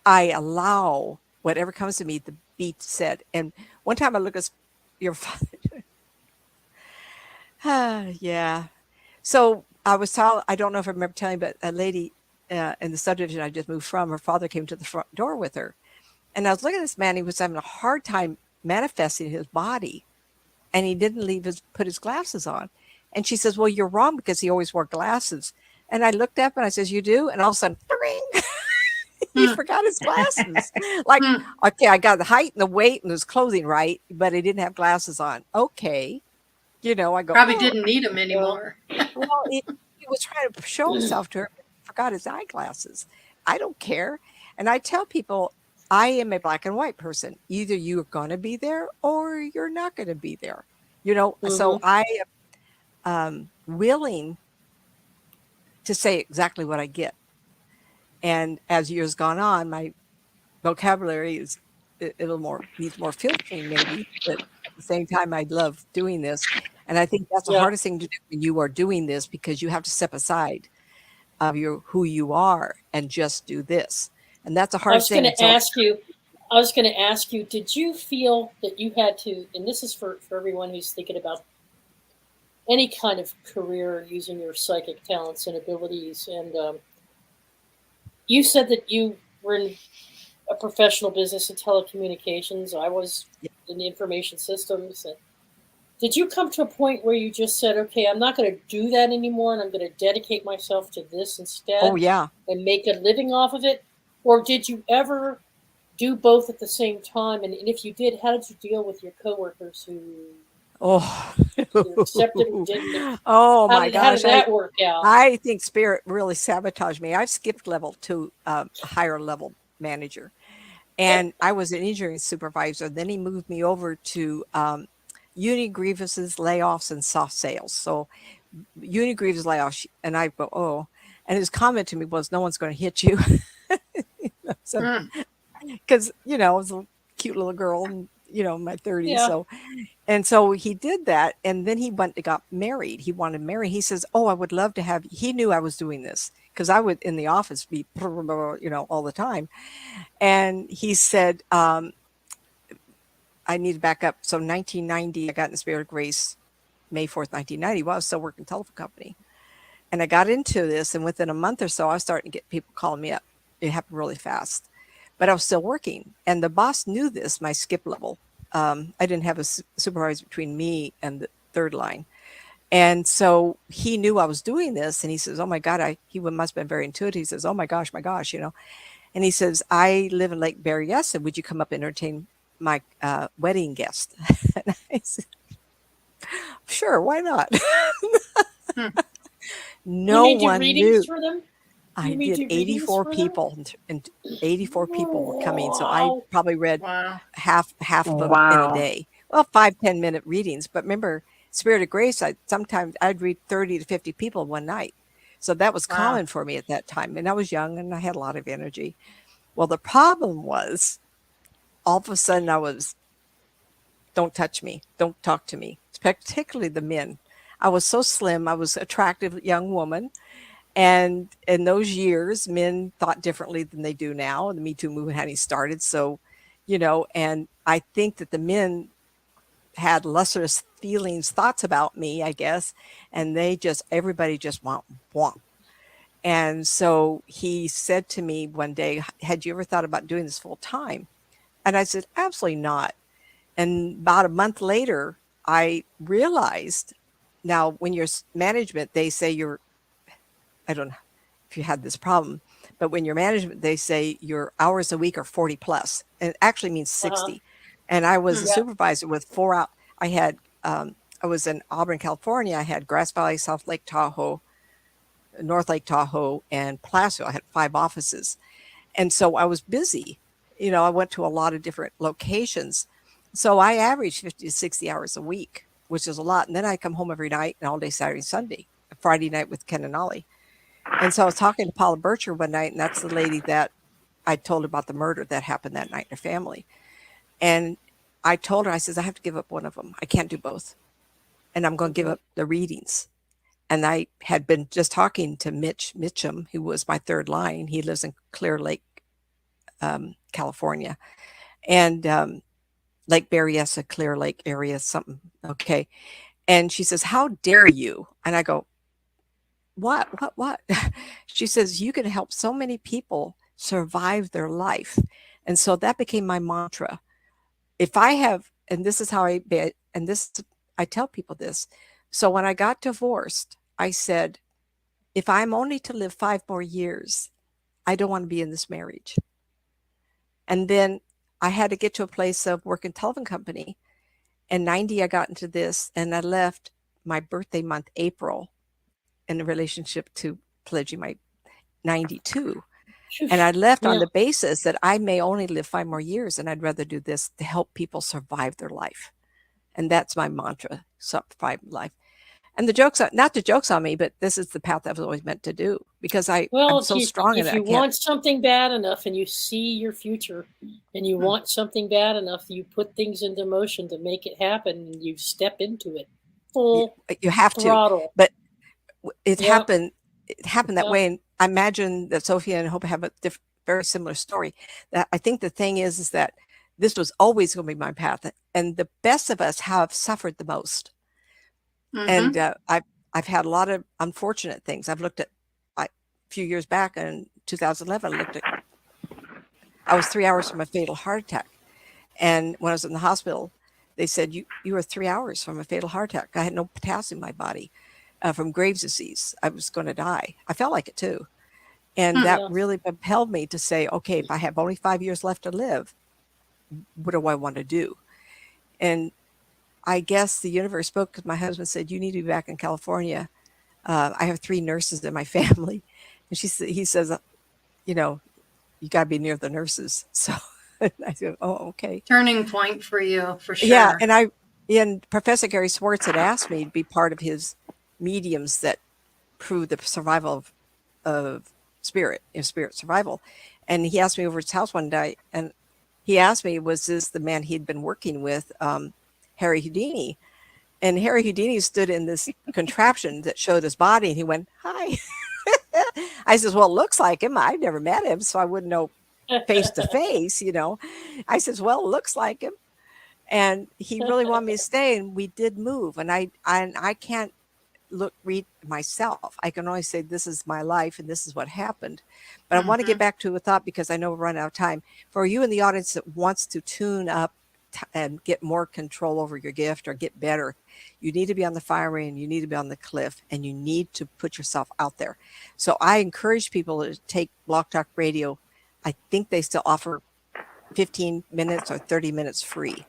allow whatever comes to me to be said. And one time I look at your father. Yeah. So I was told, I don't know if I remember telling you, but a lady in the subdivision I just moved from, her father came to the front door with her. And I was looking at this man, he was having a hard time manifesting his body. And he didn't put his glasses on. And she says, well, you're wrong, because he always wore glasses. And I looked up and I says, you do? And all of a sudden, he forgot his glasses. Like, okay, I got the height and the weight and his clothing right, but he didn't have glasses on. Okay. I go, probably didn't need them anymore. Well, he was trying to show himself to her, but forgot his eyeglasses. I don't care. And I tell people, I am a black and white person. Either you're going to be there or you're not going to be there. So I am willing to say exactly what I get. And as years gone on, my vocabulary is needs more filtering maybe, but at the same time, I love doing this. And I think that's the hardest thing to do when you are doing this, because you have to step aside of who you are and just do this. And that's a hard thing. I was going to ask you, did you feel that you had to, and this is for everyone who's thinking about any kind of career using your psychic talents and abilities, and you said that you were in a professional business in telecommunications. I was in the information systems. And did you come to a point where you just said, okay, I'm not going to do that anymore, and I'm going to dedicate myself to this instead? Oh, yeah. And make a living off of it? Or did you ever do both at the same time? And if you did, how did you deal with your coworkers who accepted or didn't? Oh, my gosh. How did that work out? I think Spirit really sabotaged me. I've skipped level to a higher level manager. And I was an engineering supervisor. Then he moved me over to union grievances, layoffs, and soft sales. So union grievances, layoffs, and I go, oh. And his comment to me was, no one's going to hit you. Because, I was a cute little girl, and, in my 30s. Yeah. So he did that. And then he got married. He wanted to marry. He says, oh, I would love to have, he knew I was doing this, because I would in the office be, all the time. And he said, I need to back up. So 1990, I got in the Spirit of Grace, May 4th, 1990. Well, I was still working at a telephone company. And I got into this, and within a month or so, I was starting to get people calling me up. It happened really fast. But I was still working. And the boss knew this, my skip level. I didn't have a supervisor between me and the third line. And so he knew I was doing this. And he says, oh, my God, he must have been very intuitive. He says, oh, my gosh. And And he says, I live in Lake Berryessa. Would you come up and entertain my wedding guest? And I said, sure, why not? No one knew. For them? I did 84 people, and 84 people were coming. So I probably read half of them in a day. Well, 5-10 minute readings. But remember, Spirit of Grace, sometimes I'd read 30 to 50 people one night. So that was common for me at that time. And I was young and I had a lot of energy. Well, the problem was all of a sudden I was, don't touch me, don't talk to me, particularly the men. I was so slim. I was an attractive young woman. And in those years, men thought differently than they do now. The Me Too movement hadn't started. So, and I think that the men had lesser thoughts about me, I guess. And everybody just went womp. And so he said to me one day, had you ever thought about doing this full time? And I said, absolutely not. And about a month later, I realized, now when you're management, they say I don't know if you had this problem, but when you're management, they say your hours a week are 40 plus, and it actually means 60. And I was a supervisor with 4 hours. I was in Auburn, California. I had Grass Valley, South Lake Tahoe, North Lake Tahoe, and Placer. I had 5 offices. And so I was busy. I went to a lot of different locations. So I averaged 50 to 60 hours a week, which is a lot. And then I come home every night and all day Saturday and Sunday, Friday night with Ken and Ollie. And so I was talking to Paula Bircher one night, and that's the lady that I told about the murder that happened that night in her family. And I told her, I says, I have to give up one of them. I can't do both. And I'm going to give up the readings. And I had been just talking to Mitch Mitchum, who was my third line. He lives in Clear Lake, California. And Lake Berryessa, Clear Lake area, something. Okay. And she says, how dare you? And I go, what? She says, you can help so many people survive their life. And so that became my mantra. If I have, and this is how I tell people this. So when I got divorced, I said, if I'm only to live 5 more years, I don't want to be in this marriage. And then I had to get to a place of working telephone company. In 90, I got into this, and I left my birthday month, April, in a relationship to pledging my 92. And I left on the basis that I may only live 5 more years, and I'd rather do this to help people survive their life. And that's my mantra, survive life. And the joke's not the joke's on me, but this is the path I was always meant to do, because I'm so strong in it. If you want something bad enough and you see your future and you want something bad enough, you put things into motion to make it happen, and you step into it full you have throttle. To, but it happened that way. And I imagine that Sophia and Hope have a very similar story. That I think the thing is that this was always going to be my path, and the best of us have suffered the most. And I've had a lot of unfortunate things. I've looked at a few years back in 2011. I was 3 hours from a fatal heart attack, and when I was in the hospital, they said you were 3 hours from a fatal heart attack. I had no potassium in my body. From Graves' disease. I was going to die. I felt like it too. And that really propelled me to say, okay, if I have only 5 years left to live, what do I want to do? And I guess the universe spoke, because my husband said, you need to be back in California. I have 3 nurses in my family. And he says, you got to be near the nurses. So I said, oh, okay. Turning point for you, for sure. Yeah. And Professor Gary Swartz had asked me to be part of his mediums that prove the survival of spirit survival. And he asked me over at his house one day, and he asked me, was this the man he'd been working with, Harry Houdini? And Harry Houdini stood in this contraption that showed his body, and he went, hi. I says, well, it looks like him. I've never met him, so I wouldn't know face to face, I says, well, it looks like him. And he really wanted me to stay, and we did move. And I can't read myself. I can only say this is my life and this is what happened. But I want to get back to a thought, because I know we're running out of time. For you in the audience that wants to tune up and get more control over your gift or get better, you need to be on the firing, and you need to be on the cliff, and you need to put yourself out there. So I encourage people to take Block Talk Radio. I think they still offer 15 minutes or 30 minutes free,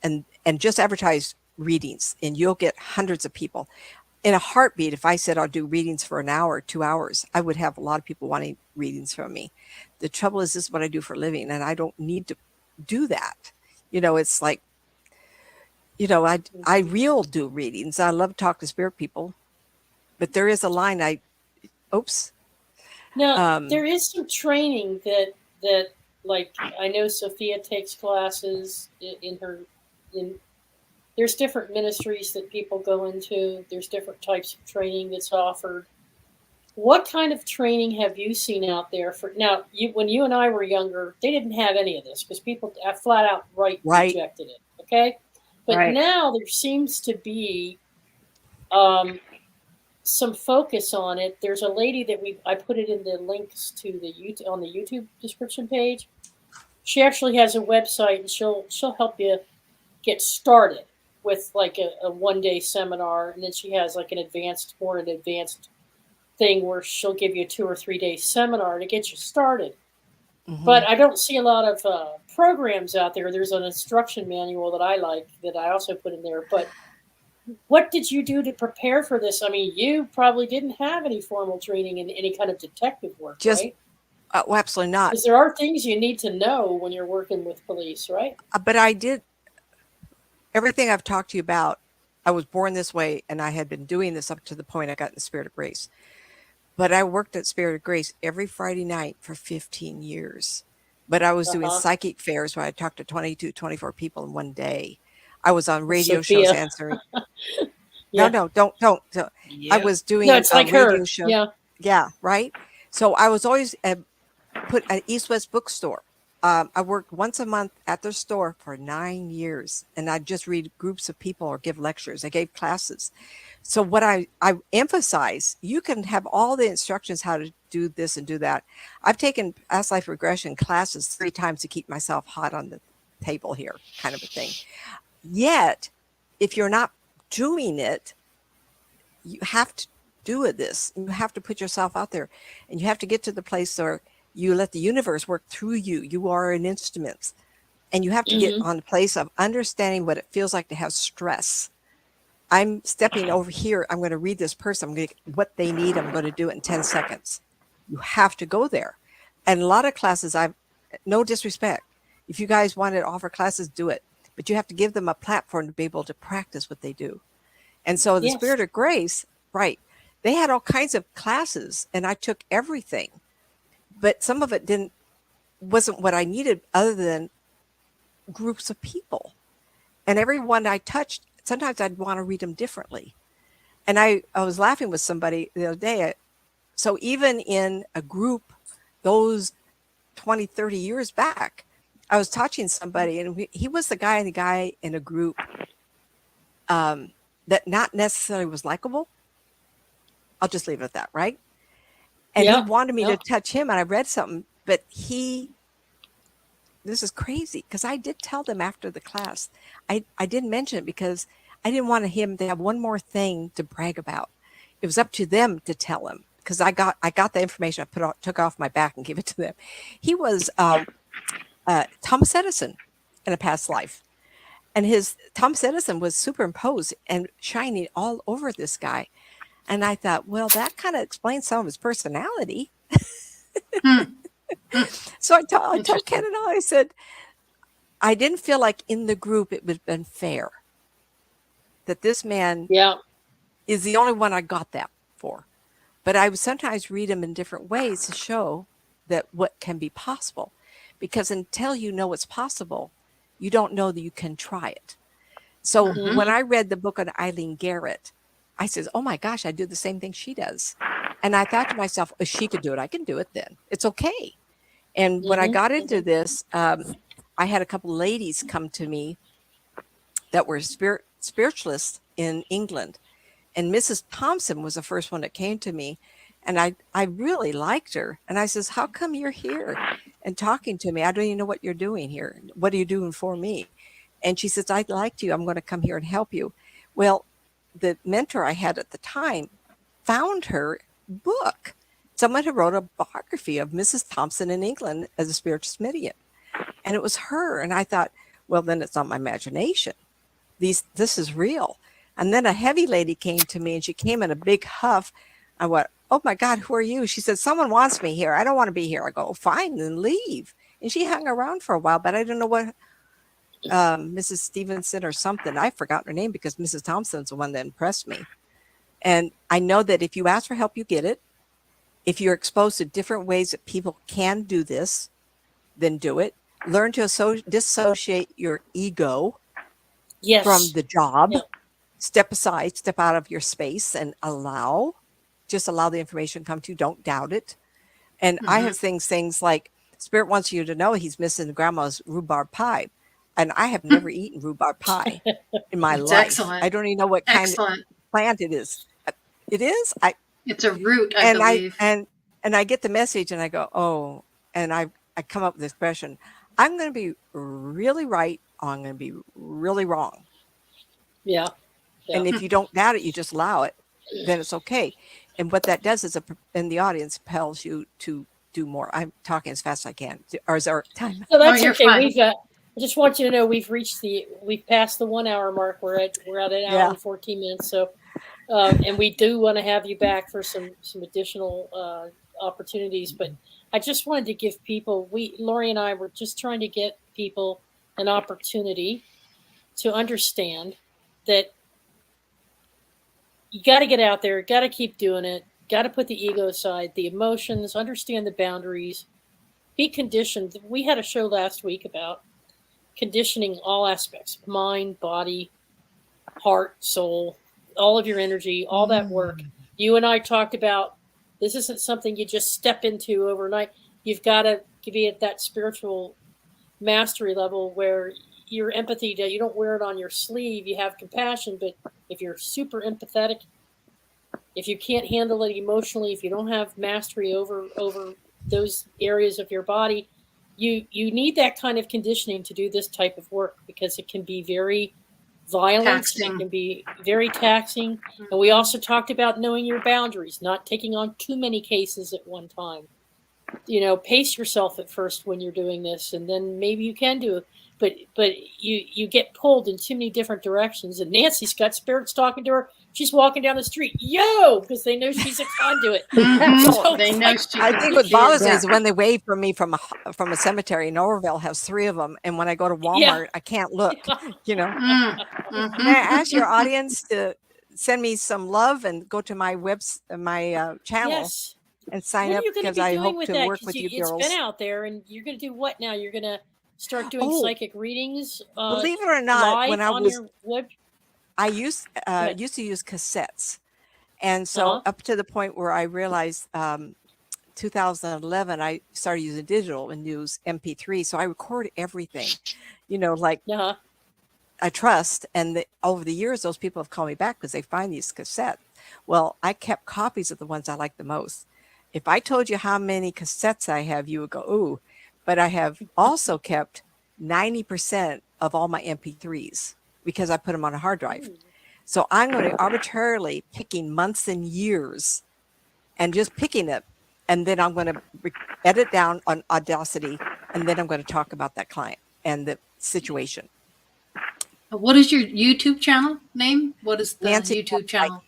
and just advertise readings, and you'll get hundreds of people. In a heartbeat, if I said I'll do readings for an hour, 2 hours, I would have a lot of people wanting readings from me. The trouble is, this is what I do for a living, and I don't need to do that. It's like, I real do readings. I love to talk to spirit people, but there is a line Now, there is some training that like, I know Sophia takes classes there's different ministries that people go into. There's different types of training that's offered. What kind of training have you seen out there now? When you and I were younger, they didn't have any of this because people flat out rejected it. Okay. But now there seems to be some focus on it. There's a lady that I put it in the links to on the YouTube description page. She actually has a website, and she'll help you get started with like a 1-day seminar, and then she has like an advanced thing where she'll give you a 2 or 3 day seminar to get you started. Mm-hmm. But I don't see a lot of programs out there. There's an instruction manual that I like that I also put in there. But what did you do to prepare for this? I mean, you probably didn't have any formal training in any kind of detective work, right? Well, absolutely not. Because there are things you need to know when you're working with police, right? But I did everything I've talked to you about. I was born this way, and I had been doing this up to the point I got in the Spirit of Grace. But I worked at Spirit of Grace every Friday night for 15 years. But I was doing psychic fairs where I talked to 22, 24 people in one day. I was on radio shows answering. Yeah. No, don't. Yep. I was doing it's like radio her. show. Yeah, right. So I was always put at East West Bookstore. I worked once a month at their store for 9 years, and I'd just read groups of people or give lectures. I gave classes. So what I emphasize, you can have all the instructions how to do this and do that. I've taken past life regression classes 3 times to keep myself hot on the table here, kind of a thing. Yet, if you're not doing it, you have to do this. You have to put yourself out there, and you have to get to the place where you let the universe work through you. You are an instrument, and you have to get on the place of understanding what it feels like to have stress. I'm stepping over here. I'm going to read this person. I'm going to get what they need. I'm going to do it in 10 seconds. You have to go there. And a lot of classes, no disrespect. If you guys want to offer classes, do it. But you have to give them a platform to be able to practice what they do. And so the Spirit of Grace, right, they had all kinds of classes, and I took everything. But some of it wasn't what I needed other than groups of people. And everyone I touched, sometimes I'd want to read them differently. And I was laughing with somebody the other day. So even in a group, those 20, 30 years back, I was touching somebody, and he was the guy in a group that not necessarily was likable. I'll just leave it at that, right? And he wanted me to touch him, and I read something, but this is crazy, because I did tell them after the class. I didn't mention it because I didn't want him to have one more thing to brag about. It was up to them to tell him, because I got the information. I took off my back and gave it to them. He was Thomas Edison in a past life, and Thomas Edison was superimposed and shining all over this guy. And I thought, well, that kind of explains some of his personality. So I told Ken and I said, I didn't feel like in the group it would have been fair that this man is the only one I got that for. But I would sometimes read him in different ways to show that what can be possible. Because until you know it's possible, you don't know that you can try it. So when I read the book on Eileen Garrett, I says, oh my gosh, I do the same thing she does. And I thought to myself, if she could do it, I can do it then. It's okay. And when I got into this, I had a couple ladies come to me that were spiritualists in England. And Mrs. Thompson was the first one that came to me. And I really liked her. And I says, how come you're here and talking to me? I don't even know what you're doing here. What are you doing for me? And she says, I liked you. I'm going to come here and help you. Well, the mentor I had at the time found her book someone had wrote a biography of Mrs. Thompson in England as a spiritual medium. And it was her. And I thought, well, then it's not my imagination. This is real. And then a heavy lady came to me, and she came in a big huff. I went, oh my God, who are you? She said, someone wants me here. I don't want to be here. I go, fine, then leave. And she hung around for a while, but I don't know what, Mrs. Stevenson or something. I forgot her name because Mrs. Thompson's the one that impressed me. And I know that if you ask for help, you get it. If you're exposed to different ways that people can do this, then do it. Learn to dissociate your ego from the job. Yeah. Step aside, step out of your space and just allow the information to come to you. Don't doubt it. And I have things like Spirit wants you to know he's missing grandma's rhubarb pie. And I have never eaten rhubarb pie in my life. Excellent. I don't even know what kind of plant it is. It is? It's a root, I believe. And I get the message and I go, oh, and I come up with the expression, I'm going to be really right, or I'm going to be really wrong. Yeah. And if you don't doubt it, you just allow it, then it's okay. And what that does is, in the audience, compels you to do more. I'm talking as fast as I can. Or is our time? So that's okay. I just want you to know we've passed the 1 hour mark. We're at an hour and 14 minutes. So, and we do want to have you back for some additional opportunities. But I just wanted to give people, Lori and I were just trying to get people an opportunity to understand that you got to get out there, got to keep doing it, got to put the ego aside, the emotions, understand the boundaries, be conditioned. We had a show last week about conditioning all aspects, mind, body, heart, soul, all of your energy, all that work. You and I talked about this isn't something you just step into overnight. You've got to be at that spiritual mastery level where your empathy, you don't wear it on your sleeve. You have compassion, but if you're super empathetic, if you can't handle it emotionally, if you don't have mastery over those areas of your body, you need that kind of conditioning to do this type of work because it can be very violent. Taxing. It can be very taxing. And we also talked about knowing your boundaries, not taking on too many cases at one time. Pace yourself at first when you're doing this, and then maybe you can do it. But you get pulled in too many different directions. And Nancy's got spirits talking to her. She's walking down the street, because they know she's a conduit. So they know I think what bothers me is when they wave for me from a cemetery. Norville has 3 of them, and when I go to Walmart, I can't look. Can I ask your audience to send me some love and go to my channel? Yes. And sign up because I hope to work with you girls. It's been out there, and you're going to do what now? You're going to start doing psychic readings. Believe it or not, when I was your web. I used to use cassettes, and so up to the point where I realized 2011 I started using digital and use MP3. So I record everything, I trust. And over the years, those people have called me back because they find these cassettes. Well, I kept copies of the ones I like the most. If I told you how many cassettes I have, you would go, ooh. But I have also kept 90% of all my MP3s because I put them on a hard drive. So I'm going to arbitrarily picking months and years and just picking it. And then I'm going to edit down on Audacity. And then I'm going to talk about that client and the situation. What is your YouTube channel name? What is the Nancy YouTube channel?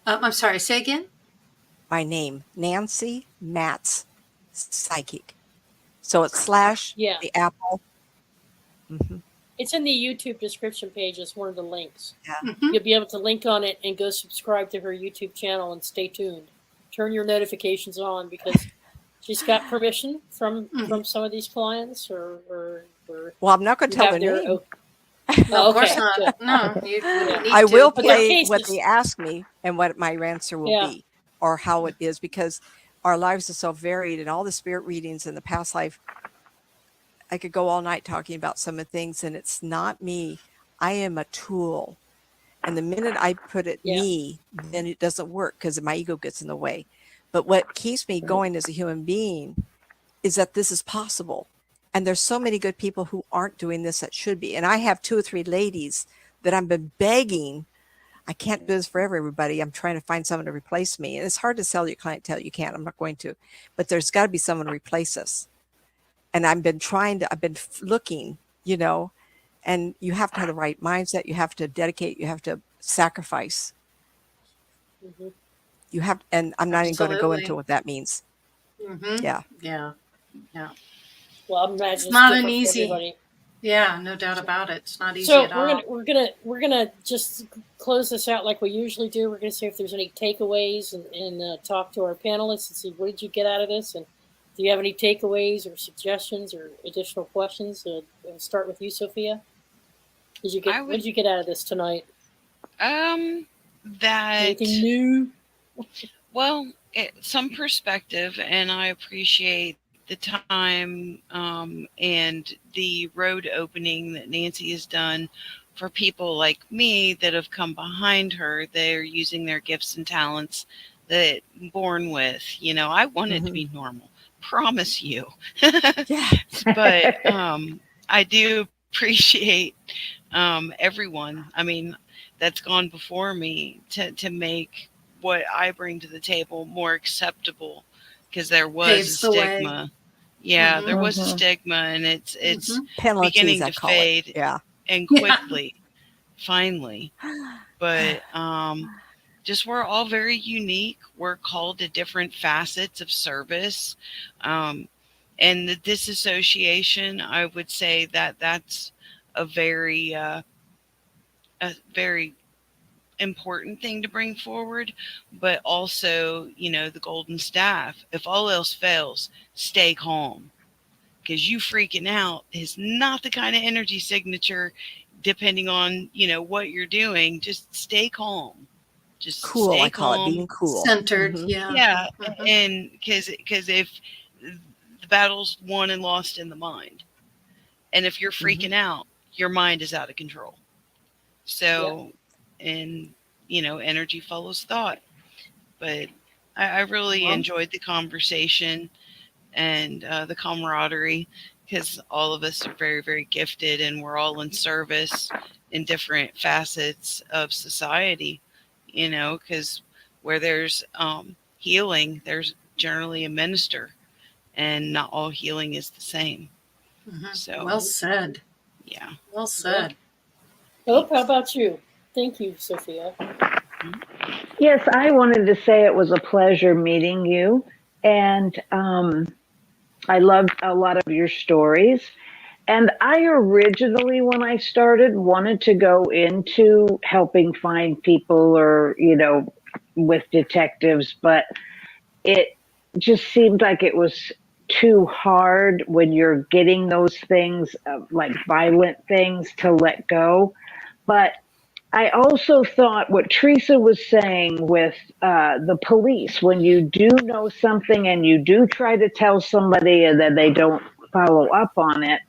I'm sorry, say again? My name, Nancy Matz, Psychic. So it's / the Apple. Mm-hmm. It's in the YouTube description page. It's one of the links. Yeah. Mm-hmm. You'll be able to link on it and go subscribe to her YouTube channel and stay tuned. Turn your notifications on because she's got permission from some of these clients or well, I'm not going to tell their name. No, of course not. No, you I will play what they ask me and what my answer will be or how it is, because our lives are so varied and all the spirit readings in the past life. I could go all night talking about some of the things, and it's not me. I am a tool. And the minute I put it me, then it doesn't work because my ego gets in the way. But what keeps me going as a human being is that this is possible. And there's so many good people who aren't doing this that should be. And I have 2 or 3 ladies that I've been begging. I can't do this for everybody. I'm trying to find someone to replace me. And it's hard to sell your clientele. You can't. I'm not going to. But there's got to be someone to replace us. And I've been looking, and you have to have the right mindset. You have to dedicate. You have to sacrifice. Mm-hmm. You have, and I'm not even going to go into what that means. Mm-hmm. Yeah. Yeah. Well, I'm imagining it's not an easy. Yeah, no doubt about it. It's not easy at all. We're gonna just close this out like we usually do. We're gonna see if there's any takeaways and talk to our panelists and see what did you get out of this, and do you have any takeaways or suggestions or additional questions? We'll start with you, Sophia. What did you get out of this tonight? Anything new? Well, some perspective, and I appreciate the time and the road opening that Nancy has done for people like me that have come behind her. They're using their gifts and talents that born with. I wanted to be normal. Promise you. Yeah. But I do appreciate everyone. I mean, that's gone before me to make what I bring to the table more acceptable, because there was a stigma. Yeah, there was a stigma, and it's penalties, beginning to fade. Yeah. And quickly, finally. But just we're all very unique. We're called to different facets of service. And the disassociation, I would say that's a very important thing to bring forward, but also, the golden staff. If all else fails, stay calm, because you freaking out is not the kind of energy signature, depending on, what you're doing. Just stay calm. Just cool. Stay I call calm. it being cool. Centered. Mm-hmm. Yeah. And because if the battle's won and lost in the mind, and if you're freaking out, your mind is out of control. So, and energy follows thought. But I really enjoyed the conversation and the camaraderie, because all of us are very, very gifted, and we're all in service in different facets of society, because where there's healing, there's generally a minister, and not all healing is the same. So well said. Yeah. Well said. Hope, how about you? Thank you, Sophia. Yes, I wanted to say it was a pleasure meeting you, and I loved a lot of your stories. And I originally, when I started, wanted to go into helping find people or, with detectives, but it just seemed like it was too hard when you're getting those things, like violent things, to let go. But I also thought what Teresa was saying with the police, when you do know something and you do try to tell somebody and then they don't follow up on it,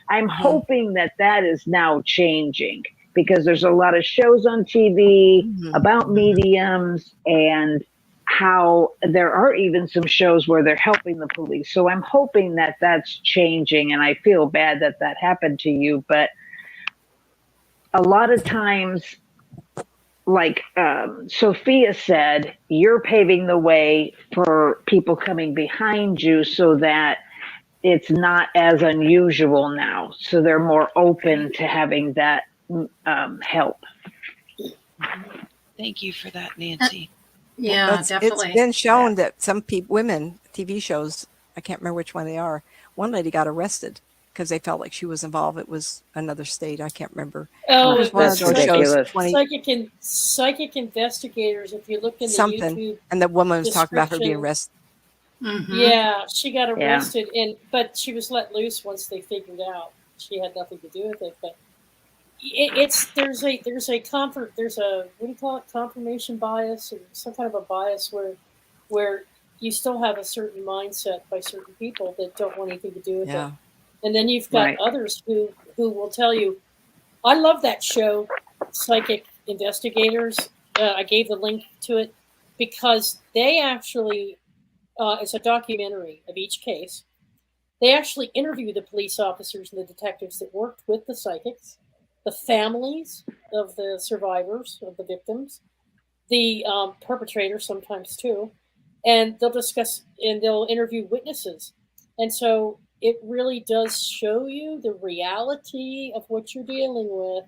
I'm hoping that is now changing, because there's a lot of shows on TV about mediums, and how there are even some shows where they're helping the police. So I'm hoping that that's changing, and I feel bad that happened to you. But a lot of times, like Sophia said, you're paving the way for people coming behind you so that it's not as unusual now. So they're more open to having that help. Thank you for that, Nancy. Yeah, definitely. It's been shown that some women, TV shows, I can't remember which one they are. One lady got arrested because they felt like she was involved. It was another state. I can't remember. Oh, it was that's ridiculous. Psychic investigators. If you look in the YouTube, and the woman was talking about her being arrested. Yeah, she got arrested, but she was let loose once they figured out she had nothing to do with it. But there's a what do you call it, confirmation bias, or some kind of a bias where you still have a certain mindset by certain people that don't want anything to do with it. And then you've got others who will tell you, I love that show, Psychic Investigators. I gave the link to it because they actually, it's a documentary of each case. They actually interview the police officers and the detectives that worked with the psychics. the families of the survivors, of the victims, the perpetrators sometimes too, and they'll discuss and they'll interview witnesses. And so it really does show you the reality of what you're dealing with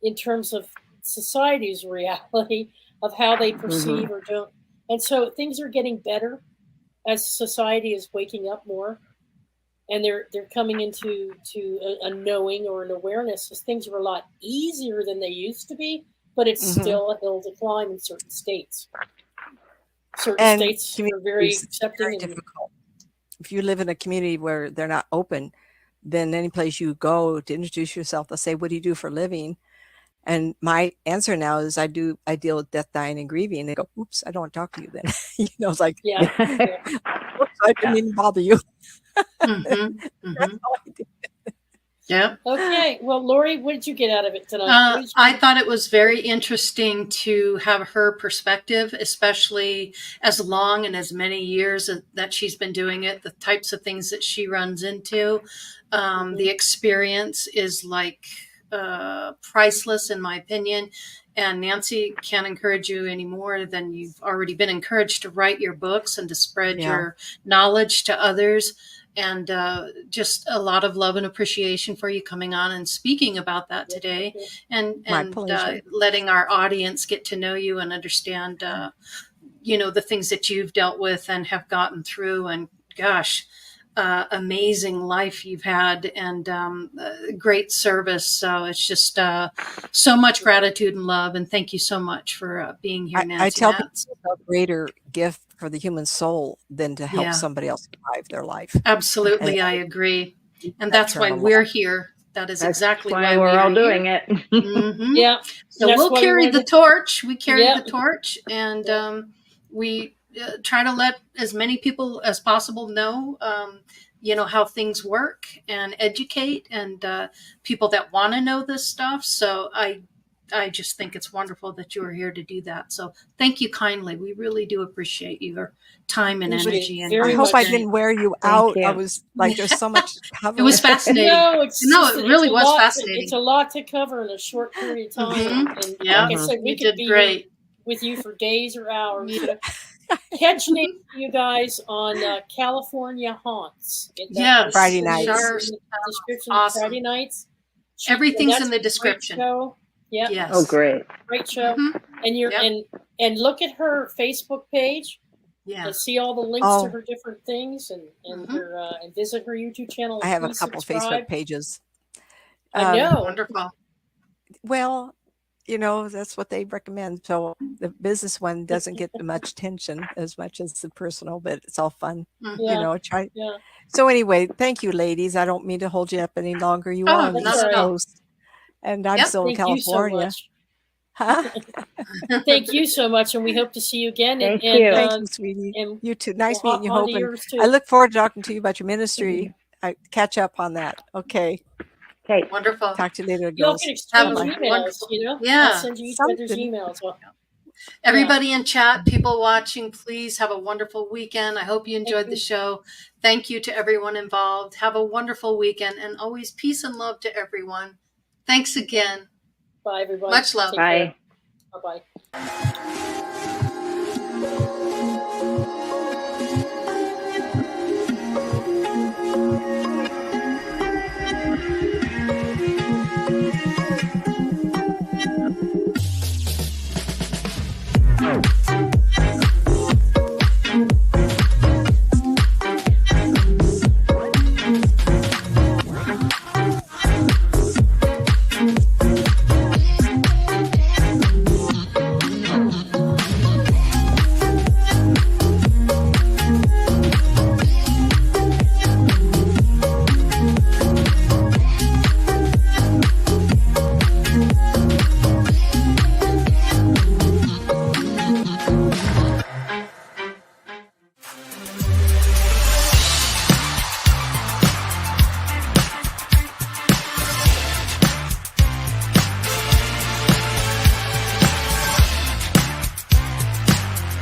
in terms of society's reality of how they perceive or don't. And so things are getting better as society is waking up more, and they're coming into a knowing or an awareness. As things are a lot easier than they used to be, but it's still a hill to climb in certain states. Certain states are very accepting. Very difficult. If you live in a community where they're not open, then any place you go to introduce yourself, they'll say, "What do you do for a living?" And my answer now is I deal with death, dying, and grieving. And they go, "Oops, I don't want to talk to you then." It's like, yeah. Oops, I didn't even bother you. That's all I did. Yeah. Okay. Well, Lori, what did you get out of it tonight? I thought it was very interesting to have her perspective, especially as long and as many years that she's been doing it, the types of things that she runs into. The experience is like priceless, in my opinion. And Nancy can't encourage you any more than you've already been encouraged to write your books and to spread your knowledge to others. And just a lot of love and appreciation for you coming on and speaking about that today, and letting our audience get to know you and understand, the things that you've dealt with and have gotten through. And gosh, amazing life you've had, and great service. So it's just so much gratitude and love. And thank you so much for being here, Nancy. I tell people there's no greater gift for the human soul than to help somebody else survive their life. Absolutely, I agree. And that's why we're here. That is exactly why we're all doing it. Yeah. So we'll carry the torch. We carry the torch, and we try to let as many people as possible know, how things work, and educate, and people that want to know this stuff. So I just think it's wonderful that you are here to do that. So thank you kindly. We really do appreciate your time and energy. And I hope I didn't wear you out. I was like, there's so much to cover. It was fascinating. It really was fascinating. It's a lot to cover in a short period of time. And like I said, we could be great with you for days or hours. Catch me, you guys, on California Haunts. Friday nights. Awesome. Friday nights. Everything's in the description. Yeah. Yes. Oh, great. Great show. And you're and look at her Facebook page. Yeah. And see all the links to her different things, and her and visit her YouTube channel. I have a couple Facebook pages. I know. Wonderful. Well, that's what they recommend. So the business one doesn't get much attention as much as the personal, but it's all fun. Try. Yeah. So anyway, thank you, ladies. I don't mean to hold you up any longer. You are on the East Coast. And I'm still in California. Thank you so much, and we hope to see you again. Thank you. Thank you, sweetie. You too. Nice meeting you, Hope. I look forward to talking to you about your ministry. I catch up on that. Okay. Wonderful. Talk to you later, girls. Y'all can exchange emails, I'll send you each other's emails. Everybody in chat, people watching, please have a wonderful weekend. I hope you enjoyed the show. Thank you to everyone involved. Have a wonderful weekend, and always peace and love to everyone. Thanks again. Bye, everybody. Much love. Bye. Bye-bye.